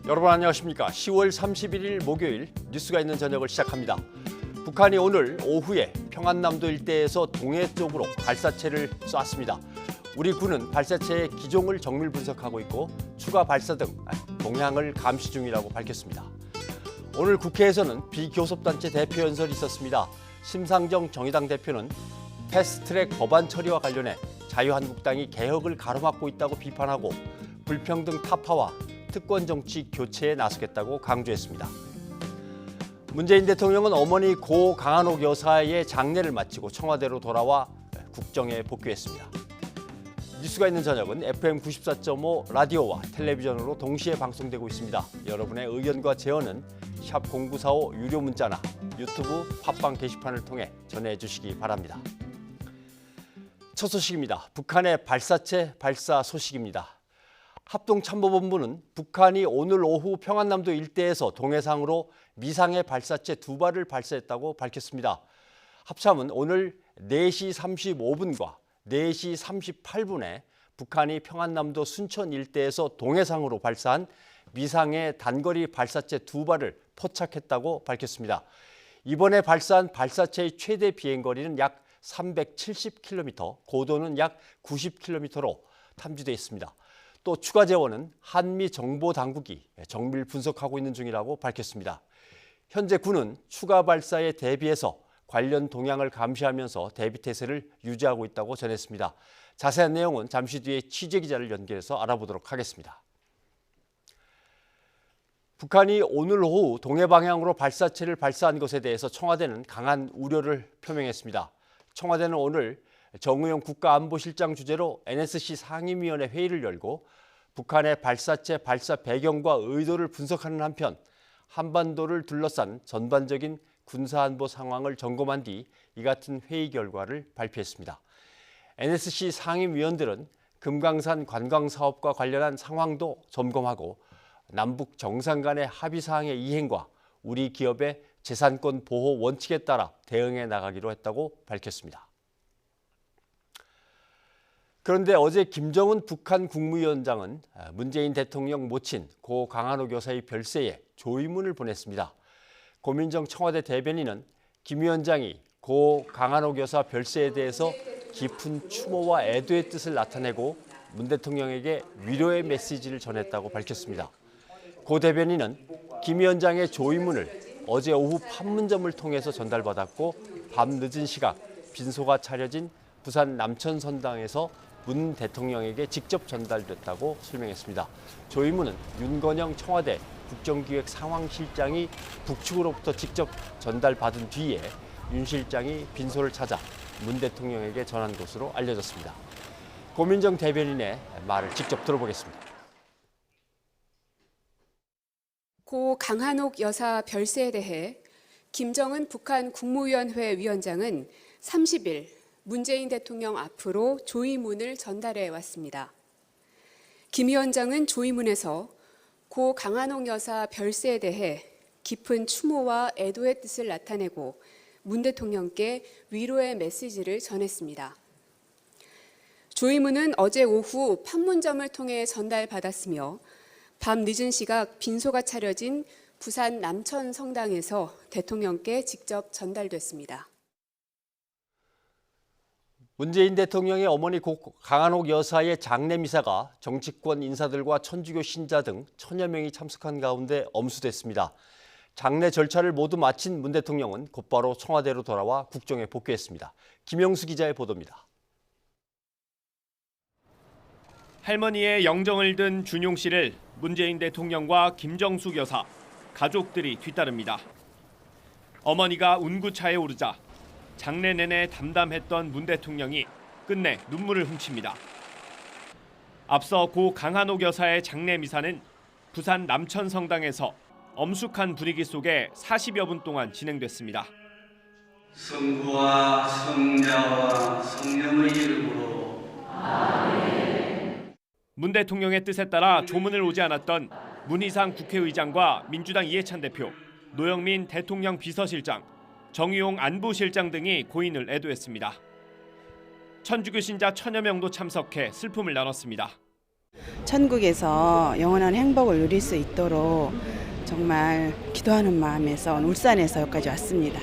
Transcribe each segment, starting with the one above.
여러분 안녕하십니까? 10월 31일 목요일 뉴스가 있는 저녁을 시작합니다. 북한이 오늘 오후에 평안남도 일대에서 동해 쪽으로 발사체를 쐈습니다. 우리 군은 발사체의 기종을 정밀 분석하고 있고 추가 발사 등 동향을 감시 중이라고 밝혔습니다. 오늘 국회에서는 비교섭단체 대표 연설이 있었습니다. 심상정 정의당 대표는 패스트트랙 법안 처리와 관련해 자유한국당이 개혁을 가로막고 있다고 비판하고 불평등 타파와 특권 정치 교체에 나서겠다고 강조했습니다. 문재인 대통령은 어머니 고 강한옥 여사의 장례를 마치고 청와대로 돌아와 국정에 복귀했습니다. 뉴스가 있는 저녁은 FM 94.5 라디오와 텔레비전으로 동시에 방송되고 있습니다. 여러분의 의견과 제언은 샵 0945 유료 문자나 유튜브 팟빵 게시판을 통해 전해주시기 바랍니다. 첫 소식입니다. 북한의 발사체 발사 소식입니다. 합동참모본부는 북한이 오늘 오후 평안남도 일대에서 동해상으로 미상의 발사체 2발을 발사했다고 밝혔습니다. 합참은 오늘 4시 35분과 4시 38분에 북한이 평안남도 순천 일대에서 동해상으로 발사한 미상의 단거리 발사체 2발을 포착했다고 밝혔습니다. 이번에 발사한 발사체의 최대 비행거리는 약 370km, 고도는 약 90km로 탐지돼 있습니다. 또 추가 재원은 한미 정보 당국이 정밀 분석하고 있는 중이라고 밝혔습니다. 현재 군은 추가 발사에 대비해서 관련 동향을 감시하면서 대비태세를 유지하고 있다고 전했습니다. 자세한 내용은 잠시 뒤에 취재기자를 연결해서 알아보도록 하겠습니다. 북한이 오늘 오후 동해 방향으로 발사체를 발사한 것에 대해서 청와대는 강한 우려를 표명했습니다. 청와대는 오늘 정의용 국가안보실장 주재로 NSC 상임위원회 회의를 열고 북한의 발사체 발사 배경과 의도를 분석하는 한편 한반도를 둘러싼 전반적인 군사안보 상황을 점검한 뒤 이 같은 회의 결과를 발표했습니다. NSC 상임위원들은 금강산 관광사업과 관련한 상황도 점검하고 남북 정상 간의 합의사항의 이행과 우리 기업의 재산권 보호 원칙에 따라 대응해 나가기로 했다고 밝혔습니다. 그런데 어제 김정은 북한 국무위원장은 문재인 대통령 모친 고 강한옥 여사의 별세에 조의문을 보냈습니다. 고민정 청와대 대변인은 김 위원장이 고 강한옥 여사 별세에 대해서 깊은 추모와 애도의 뜻을 나타내고 문 대통령에게 위로의 메시지를 전했다고 밝혔습니다. 고 대변인은 김 위원장의 조의문을 어제 오후 판문점을 통해서 전달받았고 밤 늦은 시각 빈소가 차려진 부산 남천선당에서 문 대통령에게 직접 전달됐다고 설명했습니다. 조의문은 윤건영 청와대 국정기획상황실장이 북측으로부터 직접 전달받은 뒤에 윤 실장이 빈소를 찾아 문 대통령에게 전한 것으로 알려졌습니다. 고민정 대변인의 말을 직접 들어보겠습니다. 고 강한옥 여사 별세에 대해 김정은 북한 국무위원회 위원장은 30일 문재인 대통령 앞으로 조의문을 전달해 왔습니다. 김 위원장은 조의문에서 고 강한옥 여사 별세에 대해 깊은 추모와 애도의 뜻을 나타내고 문 대통령께 위로의 메시지를 전했습니다. 조의문은 어제 오후 판문점을 통해 전달받았으며 밤 늦은 시각 빈소가 차려진 부산 남천 성당에서 대통령께 직접 전달됐습니다. 문재인 대통령의 어머니 고 강한옥 여사의 장례 미사가 정치권 인사들과 천주교 신자 등 1000여 명이 참석한 가운데 엄수됐습니다. 장례 절차를 모두 마친 문 대통령은 곧바로 청와대로 돌아와 국정에 복귀했습니다. 김영수 기자의 보도입니다. 할머니의 영정을 든 준용 씨를 문재인 대통령과 김정숙 여사, 가족들이 뒤따릅니다. 어머니가 운구차에 오르자 장례 내내 담담했던 문 대통령이 끝내 눈물을 훔칩니다. 앞서 고 강한옥 여사의 장례 미사는 부산 남천성당에서 엄숙한 분위기 속에 40여 분 동안 진행됐습니다. 성부와 성자와 성령의 이름으로 아멘. 문 대통령의 뜻에 따라 조문을 오지 않았던 문희상 국회의장과 민주당 이해찬 대표, 노영민 대통령 비서실장, 정의용 안보실장 등이 고인을 애도했습니다. 천주교 신자 1000여 명도 참석해 슬픔을 나눴습니다. 천국에서 영원한 행복을 누릴 수 있도록 정말 기도하는 마음에서 울산에서 여기까지 왔습니다.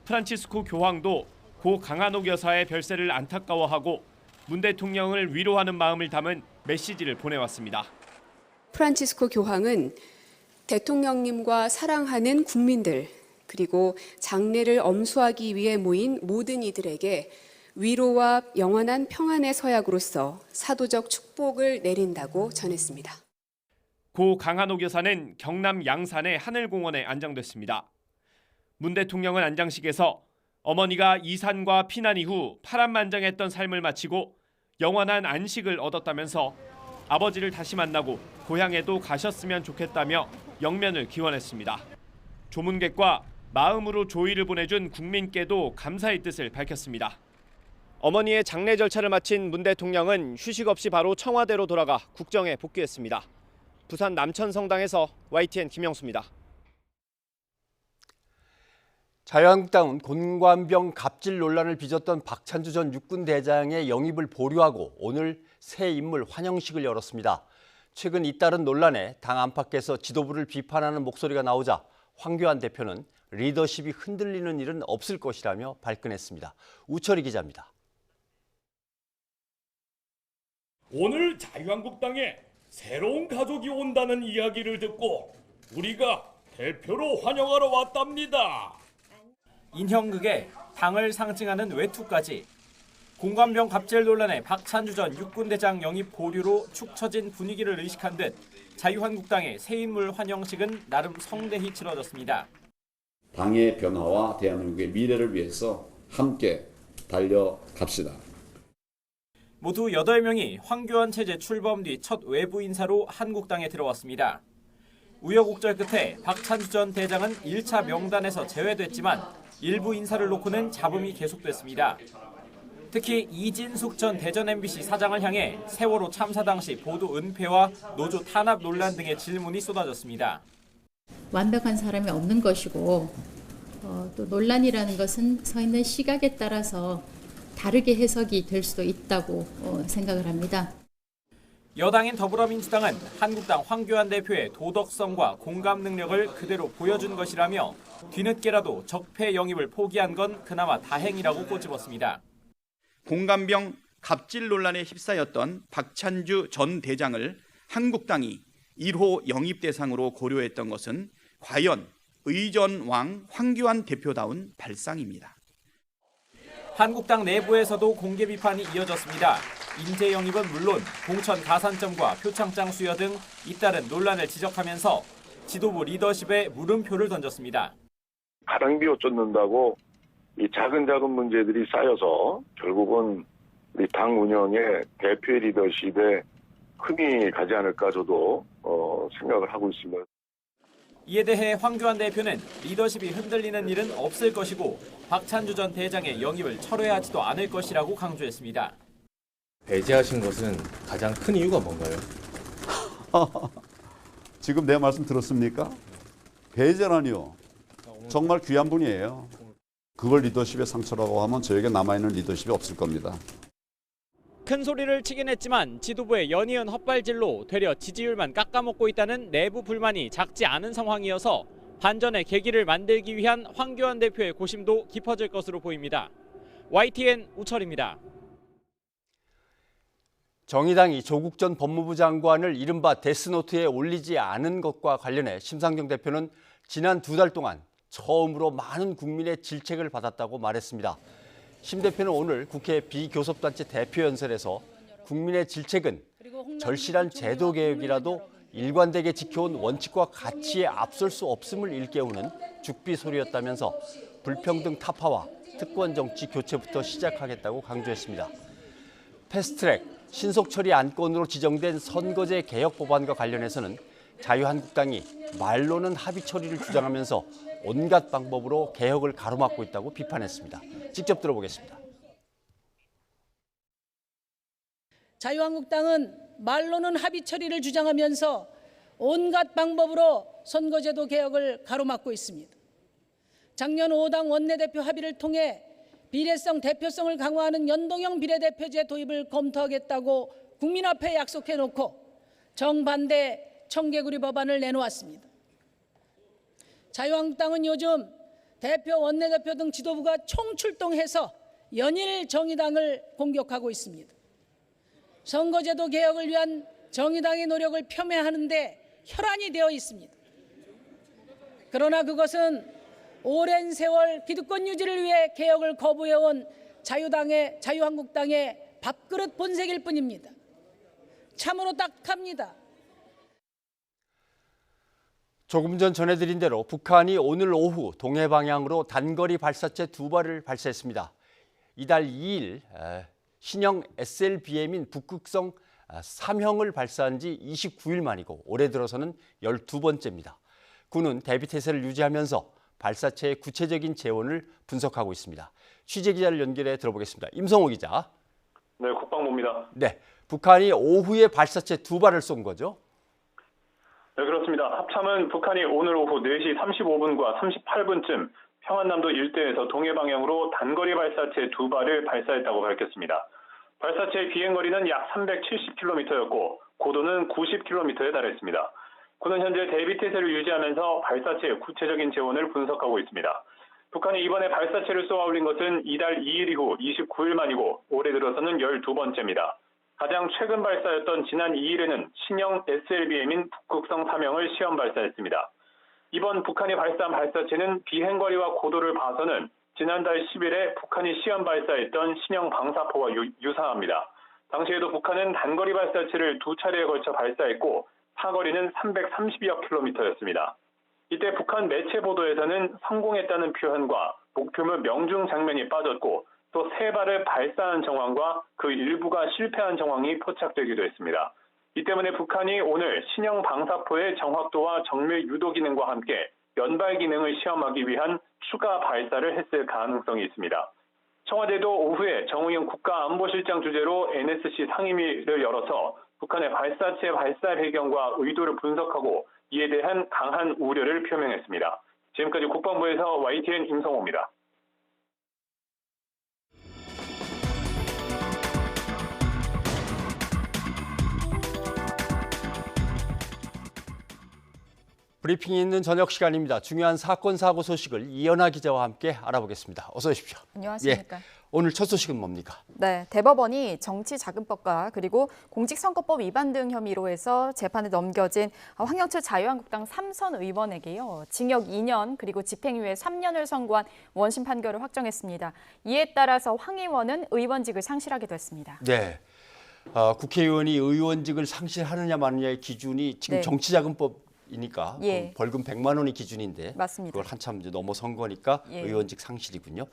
프란치스코 교황도 고 강한옥 여사의 별세를 안타까워하고 문 대통령을 위로하는 마음을 담은 메시지를 보내왔습니다. 프란치스코 교황은 대통령님과 사랑하는 국민들 그리고 장례를 엄수하기 위해 모인 모든 이들에게 위로와 영원한 평안의 서약으로서 사도적 축복을 내린다고 전했습니다. 고 강한옥 여사는 경남 양산의 하늘공원에 안장됐습니다. 문 대통령은 안장식에서 어머니가 이산과 피난 이후 파란만장했던 삶을 마치고 영원한 안식을 얻었다면서 아버지를 다시 만나고 고향에도 가셨으면 좋겠다며 영면을 기원했습니다. 조문객과 마음으로 조의를 보내준 국민께도 감사의 뜻을 밝혔습니다. 어머니의 장례 절차를 마친 문 대통령은 휴식 없이 바로 청와대로 돌아가 국정에 복귀했습니다. 부산 남천성당에서 YTN 김영수입니다. 자유한국당은 곤관병 갑질 논란을 빚었던 박찬주 전 육군대장의 영입을 보류하고 오늘 새 인물 환영식을 열었습니다. 최근 잇따른 논란에 당 안팎에서 지도부를 비판하는 목소리가 나오자 황교안 대표는 리더십이 흔들리는 일은 없을 것이라며 발끈했습니다. 우철이 기자입니다. 오늘 자유한국당에 새로운 가족이 온다는 이야기를 듣고 우리가 대표로 환영하러 왔답니다. 인형극에 당을 상징하는 외투까지 공관병 갑질 논란에 박찬주 전 육군대장 영입 보류로 축 처진 분위기를 의식한 듯 자유한국당의 새 인물 환영식은 나름 성대히 치러졌습니다. 당의 변화와 대한민국의 미래를 위해서 함께 달려갑시다. 모두 8명이 황교안 체제 출범 뒤 첫 외부 인사로 한국당에 들어왔습니다. 우여곡절 끝에 박찬주 전 대장은 1차 명단에서 제외됐지만 일부 인사를 놓고는 잡음이 계속됐습니다. 특히 이진숙 전 대전 MBC 사장을 향해 세월호 참사 당시 보도 은폐와 노조 탄압 논란 등의 질문이 쏟아졌습니다. 완벽한 사람이 없는 것이고 또 논란이라는 것은 서 있는 시각에 따라서 다르게 해석이 될 수도 있다고 생각을 합니다. 여당인 더불어민주당은 한국당 황교안 대표의 도덕성과 공감 능력을 그대로 보여준 것이라며 뒤늦게라도 적폐 영입을 포기한 건 그나마 다행이라고 꼬집었습니다. 공관병 갑질 논란에 휩싸였던 박찬주 전 대장을 한국당이 1호 영입 대상으로 고려했던 것은 과연 의전왕 황교안 대표다운 발상입니다. 한국당 내부에서도 공개 비판이 이어졌습니다. 인재 영입은 물론 공천 가산점과 표창장 수여 등 잇따른 논란을 지적하면서 지도부 리더십에 물음표를 던졌습니다. 가랑비 옷 쫓는다고 이 작은 문제들이 쌓여서 결국은 우리 당 운영의 대표의 리더십에 흠이 가지 않을까 저도 생각을 하고 있습니다. 이에 대해 황교안 대표는 리더십이 흔들리는 일은 없을 것이고 박찬주 전 대장의 영입을 철회하지도 않을 것이라고 강조했습니다. 배제하신 것은 가장 큰 이유가 뭔가요? 지금 내 말씀 들었습니까? 배제라니요. 정말 귀한 분이에요. 그걸 리더십의 상처라고 하면 저에게 남아있는 리더십이 없을 겁니다. 큰 소리를 치긴 했지만 지도부의 연이은 헛발질로 되려 지지율만 깎아먹고 있다는 내부 불만이 작지 않은 상황이어서 반전의 계기를 만들기 위한 황교안 대표의 고심도 깊어질 것으로 보입니다. YTN 우철입니다. 정의당이 조국 전 법무부 장관을 이른바 데스노트에 올리지 않은 것과 관련해 심상정 대표는 지난 2달 동안 처음으로 많은 국민의 질책을 받았다고 말했습니다. 심 대표는 오늘 국회 비교섭단체 대표연설에서 국민의 질책은 절실한 제도개혁이라도 일관되게 지켜온 원칙과 가치에 앞설 수 없음을 일깨우는 죽비 소리였다면서 불평등 타파와 특권 정치 교체부터 시작하겠다고 강조했습니다. 패스트트랙 신속 처리 안건으로 지정된 선거제 개혁 법안과 관련해서는 자유한국당이 말로는 합의 처리를 주장하면서 온갖 방법으로 개혁을 가로막고 있다고 비판했습니다. 직접 들어보겠습니다. 자유한국당은 말로는 합의 처리를 주장하면서 온갖 방법으로 선거제도 개혁을 가로막고 있습니다. 작년 5당 원내대표 합의를 통해 비례성, 대표성을 강화하는 연동형 비례대표제 도입을 검토하겠다고 국민 앞에 약속해놓고 정반대 청개구리 법안을 내놓았습니다. 자유한국당은 요즘 대표, 원내대표 등 지도부가 총출동해서 연일 정의당을 공격하고 있습니다. 선거제도 개혁을 위한 정의당의 노력을 폄훼하는데 혈안이 되어 있습니다. 그러나 그것은 오랜 세월 기득권 유지를 위해 개혁을 거부해온 자유한국당의 밥그릇 본색일 뿐입니다. 참으로 딱합니다. 조금 전 전해드린 대로 북한이 오늘 오후 동해 방향으로 단거리 발사체 2발을 발사했습니다. 이달 2일 신형 SLBM인 북극성 3형을 발사한 지 29일 만이고 올해 들어서는 12번째입니다. 군은 대비태세를 유지하면서 발사체의 구체적인 재원을 분석하고 있습니다. 취재기자를 연결해 들어보겠습니다. 임성호 기자. 네, 국방부입니다. 네, 북한이 오후에 발사체 2발을 쏜 거죠? 네, 그렇습니다. 합참은 북한이 오늘 오후 4시 35분과 38분쯤 평안남도 일대에서 동해 방향으로 단거리 발사체 2발을 발사했다고 밝혔습니다. 발사체의 비행거리는 약 370km였고 고도는 90km에 달했습니다. 군은 현재 대비태세를 유지하면서 발사체의 구체적인 재원을 분석하고 있습니다. 북한이 이번에 발사체를 쏘아 올린 것은 이달 2일 이후 29일 만이고 올해 들어서는 12번째입니다. 가장 최근 발사였던 지난 2일에는 신형 SLBM인 북극성 3형을 시험 발사했습니다. 이번 북한이 발사한 발사체는 비행거리와 고도를 봐서는 지난달 10일에 북한이 시험 발사했던 신형 방사포와 유사합니다. 당시에도 북한은 단거리 발사체를 2차례에 걸쳐 발사했고 사거리는 330여 킬로미터였습니다. 이때 북한 매체 보도에서는 성공했다는 표현과 목표물 명중 장면이 빠졌고 또 3발을 발사한 정황과 그 일부가 실패한 정황이 포착되기도 했습니다. 이 때문에 북한이 오늘 신형 방사포의 정확도와 정밀 유도 기능과 함께 연발 기능을 시험하기 위한 추가 발사를 했을 가능성이 있습니다. 청와대도 오후에 정의용 국가안보실장 주재로 NSC 상임위를 열어서 북한의 발사체 발사 배경과 의도를 분석하고 이에 대한 강한 우려를 표명했습니다. 지금까지 국방부에서 YTN 임성호입니다. 브리핑이 있는 저녁 시간입니다. 중요한 사건 사고 소식을 이연아 기자와 함께 알아보겠습니다. 어서 오십시오. 안녕하십니까. 예, 오늘 첫 소식은 뭡니까? 네, 대법원이 정치자금법과 그리고 공직선거법 위반 등 혐의로 해서 재판에 넘겨진 황영철 자유한국당 3선 의원에게요. 징역 2년 그리고 집행유예 3년을 선고한 원심 판결을 확정했습니다. 이에 따라서 황 의원은 의원직을 상실하게 됐습니다. 네, 국회의원이 의원직을 상실하느냐 마느냐의 기준이 지금 네. 정치자금법 이니까 예. 벌금 100만 원이 기준인데 맞습니다. 그걸 한참 이제 넘어선 거니까 예. 의원직 상실이군요.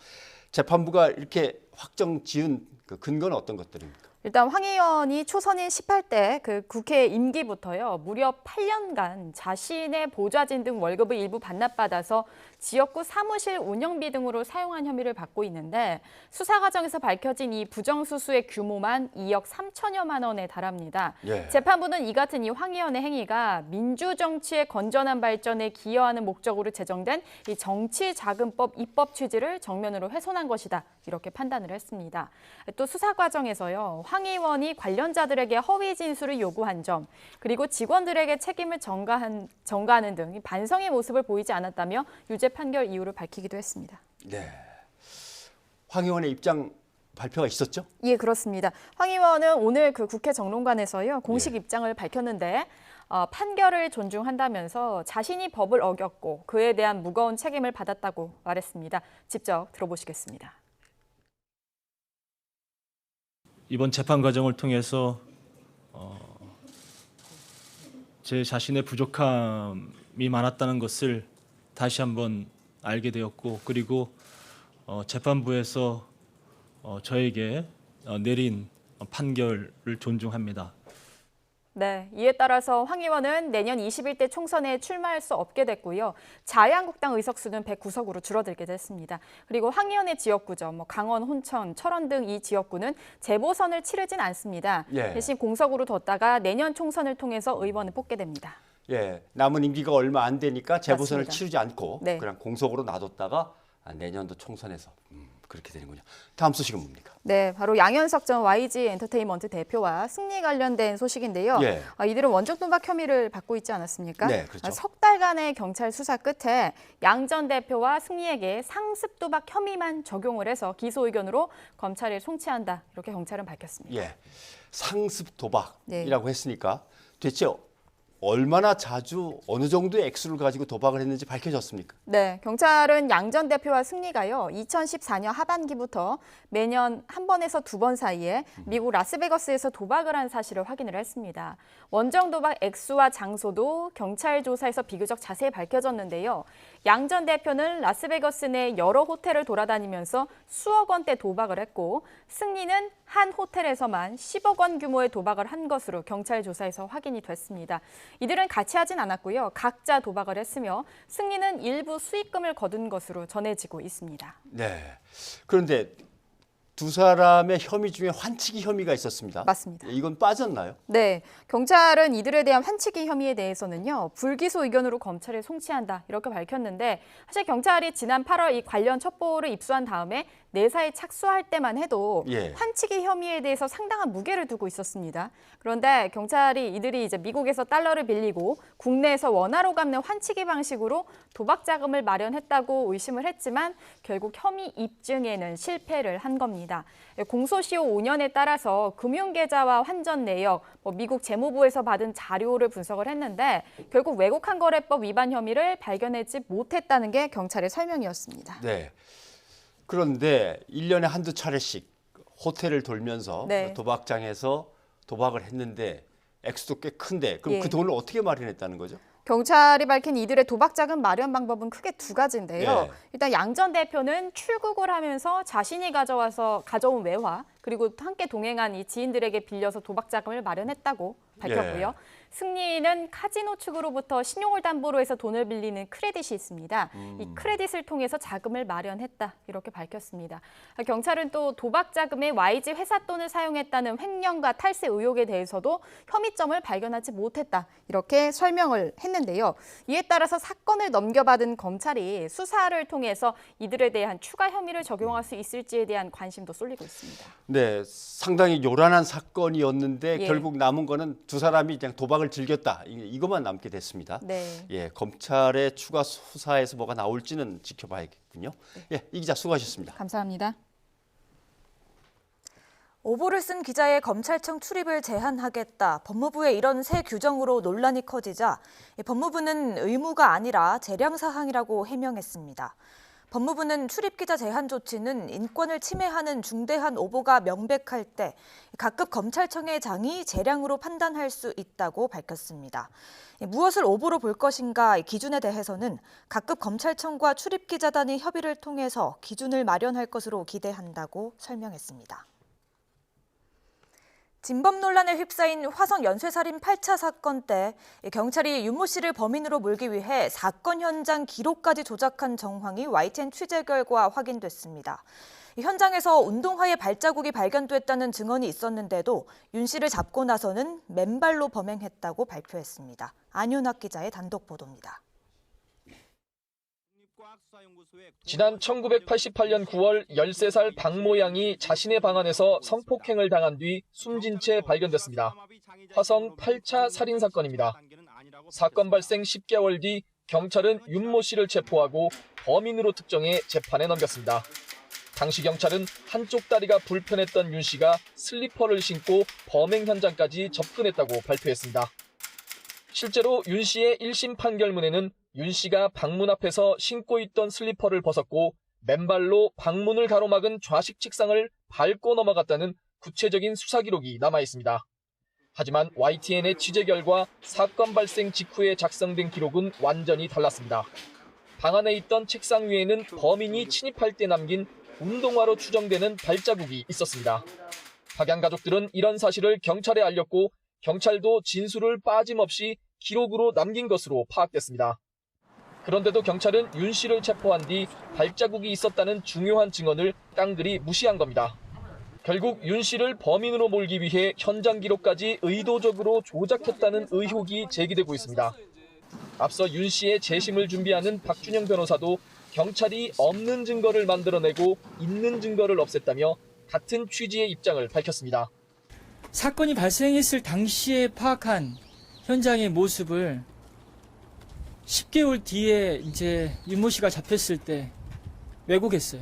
재판부가 이렇게 확정 지은 그 근거는 어떤 것들입니까? 일단 황 의원이 초선인 18대 그 국회 임기부터요. 무려 8년간 자신의 보좌진 등 월급을 일부 반납받아서 지역구 사무실 운영비 등으로 사용한 혐의를 받고 있는데 수사 과정에서 밝혀진 이 부정수수의 규모만 2억 3천여만 원에 달합니다. 예. 재판부는 이 같은 이 황 의원의 행위가 민주정치의 건전한 발전에 기여하는 목적으로 제정된 이 정치자금법 입법 취지를 정면으로 훼손한 것이다. 이렇게 판단을 했습니다. 또 수사 과정에서요. 황 의원이 관련자들에게 허위 진술을 요구한 점, 그리고 직원들에게 책임을 전가하는 등 반성의 모습을 보이지 않았다며 유죄 판결 이유를 밝히기도 했습니다. 네, 황 의원의 입장 발표가 있었죠? 예, 그렇습니다. 황 의원은 오늘 그 국회 정론관에서요 공식 입장을 밝혔는데 판결을 존중한다면서 자신이 법을 어겼고 그에 대한 무거운 책임을 받았다고 말했습니다. 직접 들어보시겠습니다. 이번 재판 과정을 통해서 제 자신의 부족함이 많았다는 것을 다시 한번 알게 되었고 그리고 재판부에서 저에게 내린 판결을 존중합니다. 네, 이에 따라서 황 의원은 내년 21대 총선에 출마할 수 없게 됐고요. 자유한국당 의석수는 109석으로 줄어들게 됐습니다. 그리고 황 의원의 지역구죠. 강원, 혼천, 철원 등 이 지역구는 재보선을 치르진 않습니다. 예. 대신 공석으로 뒀다가 내년 총선을 통해서 의원을 뽑게 됩니다. 예, 남은 임기가 얼마 안 되니까 재보선을 맞습니다. 치르지 않고 네. 그냥 공석으로 놔뒀다가 내년도 총선에서 그렇게 되는군요. 다음 소식은 뭡니까? 네, 바로 양현석 전 YG 엔터테인먼트 대표와 승리 관련된 소식인데요. 예. 이들은 원정 도박 혐의를 받고 있지 않았습니까? 네, 그렇죠. 석 달간의 경찰 수사 끝에 양 전 대표와 승리에게 상습 도박 혐의만 적용을 해서 기소 의견으로 검찰에 송치한다. 이렇게 경찰은 밝혔습니다. 예, 상습 도박이라고 네. 했으니까 대체 얼마나 자주 어느 정도의 액수를 가지고 도박을 했는지 밝혀졌습니까? 네, 경찰은 양 전 대표와 승리가요, 2014년 하반기부터 매년 한 번에서 두 번 사이에 미국 라스베거스에서 도박을 한 사실을 확인을 했습니다. 원정 도박 액수와 장소도 경찰 조사에서 비교적 자세히 밝혀졌는데요. 양 전 대표는 라스베거스 내 여러 호텔을 돌아다니면서 수억 원대 도박을 했고, 승리는 한 호텔에서만 10억 원 규모의 도박을 한 것으로 경찰 조사에서 확인이 됐습니다. 이들은 같이 하진 않았고요. 각자 도박을 했으며 승리는 일부 수익금을 거둔 것으로 전해지고 있습니다. 네. 그런데 두 사람의 혐의 중에 환치기 혐의가 있었습니다. 맞습니다. 이건 빠졌나요? 네, 경찰은 이들에 대한 환치기 혐의에 대해서는요, 불기소 의견으로 검찰에 송치한다 이렇게 밝혔는데, 사실 경찰이 지난 8월 이 관련 첩보를 입수한 다음에 내사에 착수할 때만 해도 예. 환치기 혐의에 대해서 상당한 무게를 두고 있었습니다. 그런데 경찰이 이들이 이제 미국에서 달러를 빌리고 국내에서 원화로 갚는 환치기 방식으로 도박 자금을 마련했다고 의심을 했지만 결국 혐의 입증에는 실패를 한 겁니다. 공소시효 5년에 따라서 금융계좌와 환전 내역, 미국 재무부에서 받은 자료를 분석을 했는데 결국 왜곡한거래법 위반 혐의를 발견하지 못했다는 게 경찰의 설명이었습니다. 네. 그런데 1년에 한두 차례씩 호텔을 돌면서 네. 도박장에서 도박을 했는데 액수도 꽤 큰데 그럼 예. 그 돈을 어떻게 마련했다는 거죠? 경찰이 밝힌 이들의 도박 자금 마련 방법은 크게 두 가지인데요. 예. 일단 양 전 대표는 출국을 하면서 자신이 가져온 외화 그리고 함께 동행한 이 지인들에게 빌려서 도박 자금을 마련했다고 밝혔고요. 예. 승리는 카지노 측으로부터 신용을 담보로 해서 돈을 빌리는 크레딧이 있습니다. 이 크레딧을 통해서 자금을 마련했다 이렇게 밝혔습니다. 경찰은 또 도박 자금에 YG 회사 돈을 사용했다는 횡령과 탈세 의혹에 대해서도 혐의점을 발견하지 못했다 이렇게 설명을 했는데요. 이에 따라서 사건을 넘겨받은 검찰이 수사를 통해서 이들에 대한 추가 혐의를 적용할 수 있을지에 대한 관심도 쏠리고 있습니다. 네, 상당히 요란한 사건이었는데 예. 결국 남은 거는 두 사람이 그냥 도박을 즐겼다. 이것만 남게 됐습니다. 네. 예, 검찰의 추가 수사에서 뭐가 나올지는 지켜봐야겠군요. 예, 이 기자 수고하셨습니다. 감사합니다. 오보를 쓴 기자의 검찰청 출입을 제한하겠다. 법무부의 이런 새 규정으로 논란이 커지자 법무부는 의무가 아니라 재량사항이라고 해명했습니다. 법무부는 출입기자 제한 조치는 인권을 침해하는 중대한 오보가 명백할 때 각급 검찰청의 장이 재량으로 판단할 수 있다고 밝혔습니다. 무엇을 오보로 볼 것인가 기준에 대해서는 각급 검찰청과 출입기자단의 협의를 통해서 기준을 마련할 것으로 기대한다고 설명했습니다. 진범 논란에 휩싸인 화성 연쇄살인 8차 사건 때 경찰이 윤모 씨를 범인으로 몰기 위해 사건 현장 기록까지 조작한 정황이 YTN 취재 결과 확인됐습니다. 현장에서 운동화의 발자국이 발견됐다는 증언이 있었는데도 윤 씨를 잡고 나서는 맨발로 범행했다고 발표했습니다. 안윤학 기자의 단독 보도입니다. 지난 1988년 9월 13살 박모 양이 자신의 방 안에서 성폭행을 당한 뒤 숨진 채 발견됐습니다. 화성 8차 살인 사건입니다. 사건 발생 10개월 뒤 경찰은 윤모 씨를 체포하고 범인으로 특정해 재판에 넘겼습니다. 당시 경찰은 한쪽 다리가 불편했던 윤 씨가 슬리퍼를 신고 범행 현장까지 접근했다고 발표했습니다. 실제로 윤 씨의 1심 판결문에는 윤 씨가 방문 앞에서 신고 있던 슬리퍼를 벗었고 맨발로 방문을 가로막은 좌식 책상을 밟고 넘어갔다는 구체적인 수사 기록이 남아 있습니다. 하지만 YTN의 취재 결과 사건 발생 직후에 작성된 기록은 완전히 달랐습니다. 방 안에 있던 책상 위에는 범인이 침입할 때 남긴 운동화로 추정되는 발자국이 있었습니다. 박양 가족들은 이런 사실을 경찰에 알렸고 경찰도 진술을 빠짐없이 기록으로 남긴 것으로 파악됐습니다. 그런데도 경찰은 윤 씨를 체포한 뒤 발자국이 있었다는 중요한 증언을 깡그리 무시한 겁니다. 결국 윤 씨를 범인으로 몰기 위해 현장 기록까지 의도적으로 조작했다는 의혹이 제기되고 있습니다. 앞서 윤 씨의 재심을 준비하는 박준영 변호사도 경찰이 없는 증거를 만들어내고 있는 증거를 없앴다며 같은 취지의 입장을 밝혔습니다. 사건이 발생했을 당시에 파악한 현장의 모습을 10개월 뒤에 이제 윤모 씨가 잡혔을 때 왜곡했어요.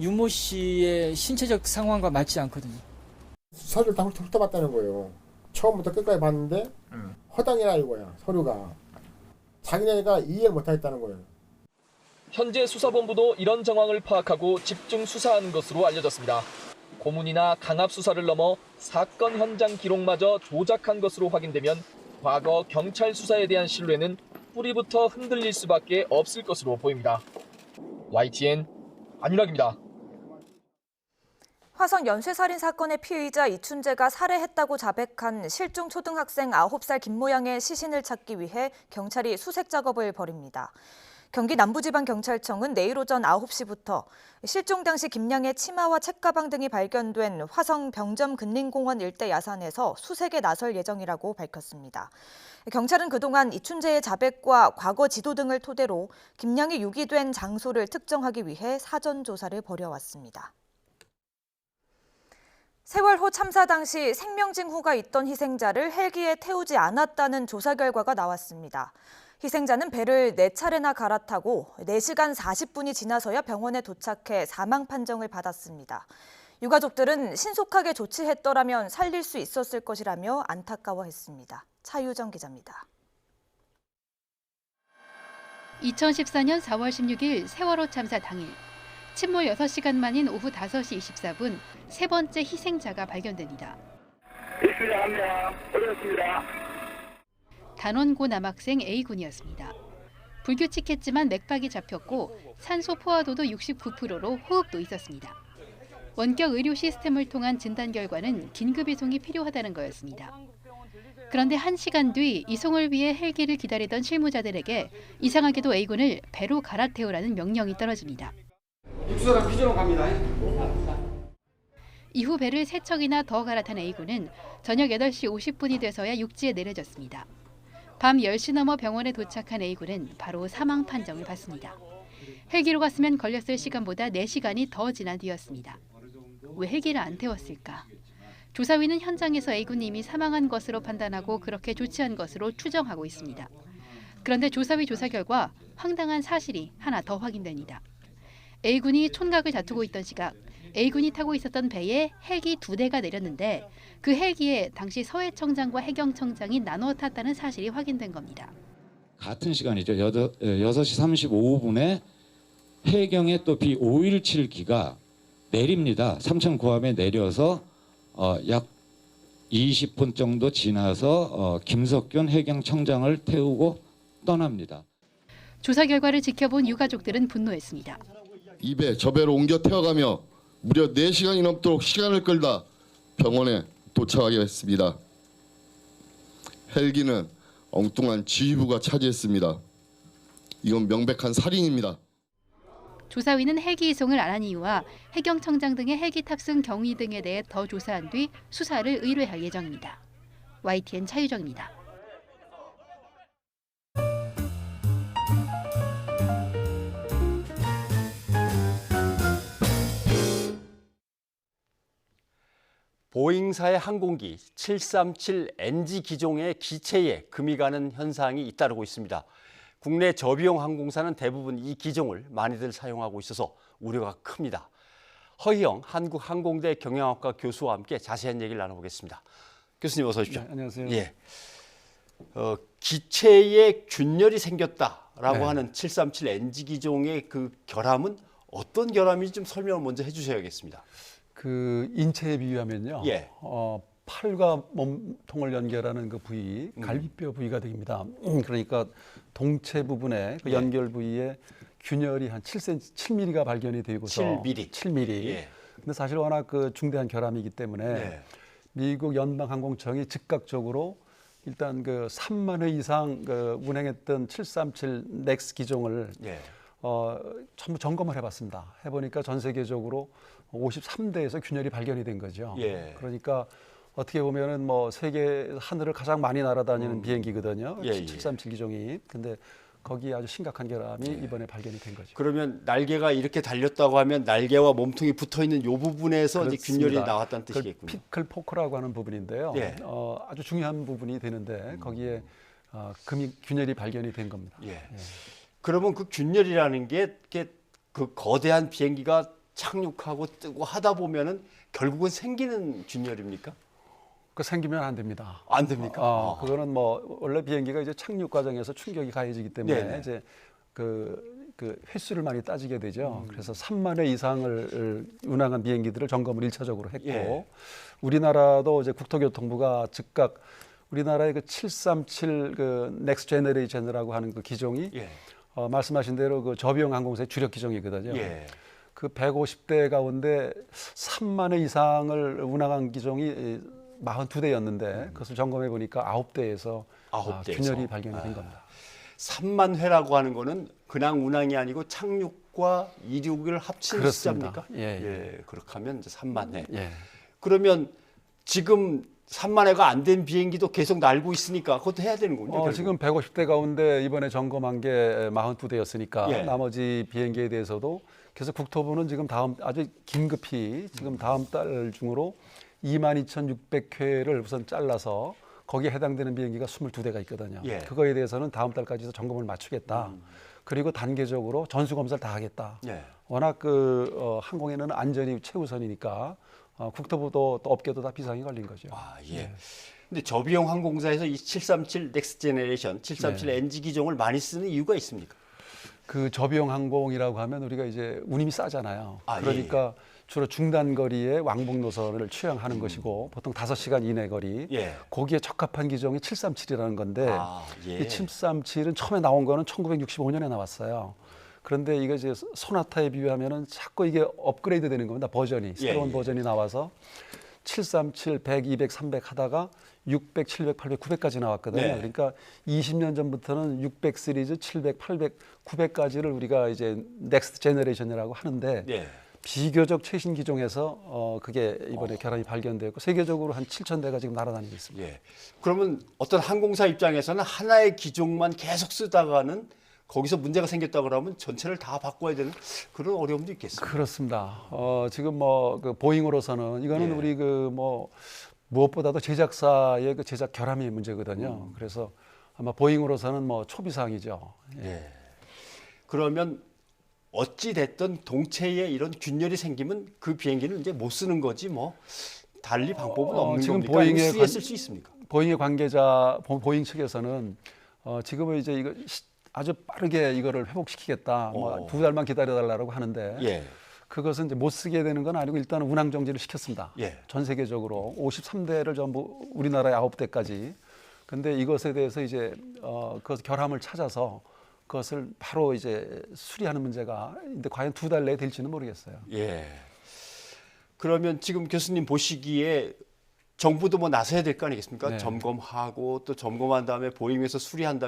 윤모 씨의 신체적 상황과 맞지 않거든요. 서류를 다 훑어봤다는 거예요. 처음부터 끝까지 봤는데 허당이라 이거야, 서류가. 자기네가 이해를 못하겠다는 거예요. 현재 수사본부도 이런 정황을 파악하고 집중 수사하는 것으로 알려졌습니다. 고문이나 강압 수사를 넘어 사건 현장 기록마저 조작한 것으로 확인되면 과거 경찰 수사에 대한 신뢰는 뿌리부터 흔들릴 수밖에 없을 것으로 보입니다. YTN 안윤학입니다. 화성 연쇄살인 사건의 피의자 이춘재가 살해했다고 자백한 실종 초등학생 9살 김모양의 시신을 찾기 위해 경찰이 수색 작업을 벌입니다. 경기 남부지방경찰청은 내일 오전 9시부터 실종 당시 김양의 치마와 책가방 등이 발견된 화성 병점 근린공원 일대 야산에서 수색에 나설 예정이라고 밝혔습니다. 경찰은 그동안 이춘재의 자백과 과거 지도 등을 토대로 김양이 유기된 장소를 특정하기 위해 사전 조사를 벌여왔습니다. 세월호 참사 당시 생명징후가 있던 희생자를 헬기에 태우지 않았다는 조사 결과가 나왔습니다. 희생자는 배를 4차례나 갈아타고 4시간 40분이 지나서야 병원에 도착해 사망 판정을 받았습니다. 유가족들은 신속하게 조치했더라면 살릴 수 있었을 것이라며 안타까워했습니다. 차유정 기자입니다. 2014년 4월 16일 세월호 참사 당일 침몰 6시간 만인 오후 5시 24분 세 번째 희생자가 발견됩니다. 단원고 남학생 A군이었습니다. 불규칙했지만 맥박이 잡혔고 산소 포화도도 69%로 호흡도 있었습니다. 원격 의료 시스템을 통한 진단 결과는 긴급 이송이 필요하다는 거였습니다. 그런데 1시간 뒤 이송을 위해 헬기를 기다리던 실무자들에게 이상하게도 A군을 배로 갈아태우라는 명령이 떨어집니다. 입수사람 피조로 갑니다. 이후 배를 3척이나 더 갈아탄 A군은 저녁 8시 50분이 돼서야 육지에 내려졌습니다. 밤 10시 넘어 병원에 도착한 A군은 바로 사망 판정을 받습니다. 헬기로 갔으면 걸렸을 시간보다 4시간이 더 지난 뒤였습니다. 왜 헬기를 안 태웠을까? 조사위는 현장에서 A군이 이미 사망한 것으로 판단하고 그렇게 조치한 것으로 추정하고 있습니다. 그런데 조사위 조사 결과 황당한 사실이 하나 더 확인됩니다. A군이 촌각을 다투고 있던 시각, A군이 타고 있었던 배에 헬기 2대가 내렸는데 그 헬기에 당시 서해청장과 해경청장이 나눠 탔다는 사실이 확인된 겁니다. 같은 시간이죠. 6시 35분에 해경의 또 B517기가 내립니다. 삼천 구함에 내려서 약 20분 정도 지나서 김석균 해경청장을 태우고 떠납니다. 조사 결과를 지켜본 유가족들은 분노했습니다. 이 배 저 배로 옮겨 태워가며 무려 4시간이 넘도록 시간을 끌다 병원에 도착하게 했습니다. 헬기는 엉뚱한 지휘부가 차지했습니다. 이건 명백한 살인입니다. 조사위는 헬기 이송을 안 한 이유와 해경청장 등의 헬기 탑승 경위 등에 대해 더 조사한 뒤 수사를 의뢰할 예정입니다. YTN 차유정입니다. 보잉사의 항공기 737NG 기종의 기체에 금이 가는 현상이 잇따르고 있습니다. 국내 저비용 항공사는 대부분 이 기종을 많이들 사용하고 있어서 우려가 큽니다. 허희영 한국항공대 경영학과 교수와 함께 자세한 얘기를 나눠보겠습니다. 교수님 어서 오십시오. 네, 안녕하세요. 예, 기체에 균열이 생겼다라고 하는 737NG 기종의 그 결함은 어떤 결함인지 좀 설명을 먼저 해주셔야겠습니다. 그 인체에 비유하면요. 팔과 몸통을 연결하는 그 부위, 갈비뼈 부위가 됩니다. 그러니까 동체 부분에 그 연결 부위에 균열이 한 7cm, 7mm가 발견이 되고서 7mm. 근데 사실 워낙 그 중대한 결함이기 때문에 미국 연방항공청이 즉각적으로 일단 그 3만 회 이상 그 운행했던 737 넥스 기종을 전부 점검을 해봤습니다. 해보니까 전 세계적으로 53대에서 균열이 발견이 된 거죠. 그러니까 어떻게 보면은 뭐 세계 하늘을 가장 많이 날아다니는 비행기거든요. 737 기종이. 근데 거기에 아주 심각한 결함이 이번에 발견이 된 거죠. 그러면 날개가 이렇게 달렸다고 하면 날개와 몸통이 붙어 있는 이 부분에서 이제 그렇습니다. 균열이 나왔다는 그 뜻이겠군요. 피클 포크라고 하는 부분인데요. 예. 아주 중요한 부분이 되는데 거기에 균열이 발견이 된 겁니다. 예. 그러면 그 균열이라는 게 그 거대한 비행기가 착륙하고 뜨고 하다 보면은 결국은 생기는 균열입니까? 그 생기면 안 됩니다. 안 됩니까? 그거는 뭐 원래 비행기가 이제 착륙 과정에서 충격이 가해지기 때문에 네네. 이제 그 횟수를 많이 따지게 되죠. 그래서 3만 회 이상을 운항한 비행기들을 점검을 1차적으로 했고 예. 우리나라도 이제 국토교통부가 즉각 우리나라의 그 737 그 넥스트 제너레이션이라고 하는 그 기종이 말씀하신 대로 그 저비용 항공사의 주력 기종이거든요. 예. 그 150대 가운데 3만 회 이상을 운항한 기종이 42대였는데 그것을 점검해 보니까 9대에서 균열이 발견이 된 겁니다. 3만 회라고 하는 거는 그냥 운항이 아니고 착륙과 이륙을 합친 그렇습니다. 숫자입니까? 예. 그렇게 하면 이제 3만 회. 예. 그러면 지금 3만 회가 안 된 비행기도 계속 날고 있으니까 그것도 해야 되는군요. 지금 150대 가운데 이번에 점검한 게 42대였으니까 나머지 비행기에 대해서도 그래서 국토부는 지금 아주 긴급히 지금 다음 달 중으로 22,600회를 우선 잘라서 거기에 해당되는 비행기가 22대가 있거든요. 그거에 대해서는 다음 달까지도 점검을 맞추겠다. 그리고 단계적으로 전수검사를 다 하겠다. 워낙 항공에는 안전이 최우선이니까 국토부도 또 업계도 다 비상이 걸린 거죠. 근데 저비용 항공사에서 이 737 넥스트 제너레이션, 737 NG 기종을 많이 쓰는 이유가 있습니까? 그 저비용 항공이라고 하면 우리가 이제 운임이 싸잖아요. 그러니까 주로 중단 거리의 왕복 노선을 취향하는 것이고 보통 5시간 이내 거리. 거기에 적합한 기종이 737이라는 건데 이 737은 처음에 나온 거는 1965년에 나왔어요. 그런데 이거 이제 소나타에 비유하면은 자꾸 이게 업그레이드 되는 겁니다. 버전이 새로운 버전이 나와서 737, 100, 200, 300 하다가 600, 700, 800, 900까지 나왔거든요. 그러니까 20년 전부터는 600 시리즈, 700, 800, 900까지를 우리가 이제 넥스트 제너레이션이라고 하는데 비교적 최신 기종에서 그게 이번에 결함이 발견되었고 세계적으로 한 7,000대가 지금 날아다니고 있습니다. 그러면 어떤 항공사 입장에서는 하나의 기종만 계속 쓰다가는 거기서 문제가 생겼다 그러면 전체를 다 바꿔야 되는 그런 어려움도 있겠습니다. 그렇습니다. 지금 그 보잉으로서는 이거는 우리 무엇보다도 제작사의 그 제작 결함이 문제거든요. 그래서 아마 보잉으로서는 초비상이죠. 그러면 어찌 됐든 동체에 이런 균열이 생기면 그 비행기는 이제 못 쓰는 거지 달리 방법은 없는 지금 겁니까? 보잉의 수리에 쓸 수 있습니까? 보잉의 관계자 보잉 측에서는 지금은 이제 이거 아주 빠르게 이거를 회복시키겠다. 2달만 기다려달라고 하는데 그것은 이제 못 쓰게 되는 건 아니고 일단 운항 정지를 시켰습니다. 전 세계적으로 53대를 전부 우리나라의 9대까지. 근데 이것에 대해서 이제 그 결함을 찾아서 그것을 바로 이제 수리하는 문제가 근데 과연 2달 내에 될지는 모르겠어요. 그러면 지금 교수님 보시기에 정부도 나서야 될 거 아니겠습니까? 점검하고 또 점검한 다음에 보잉에서 수리한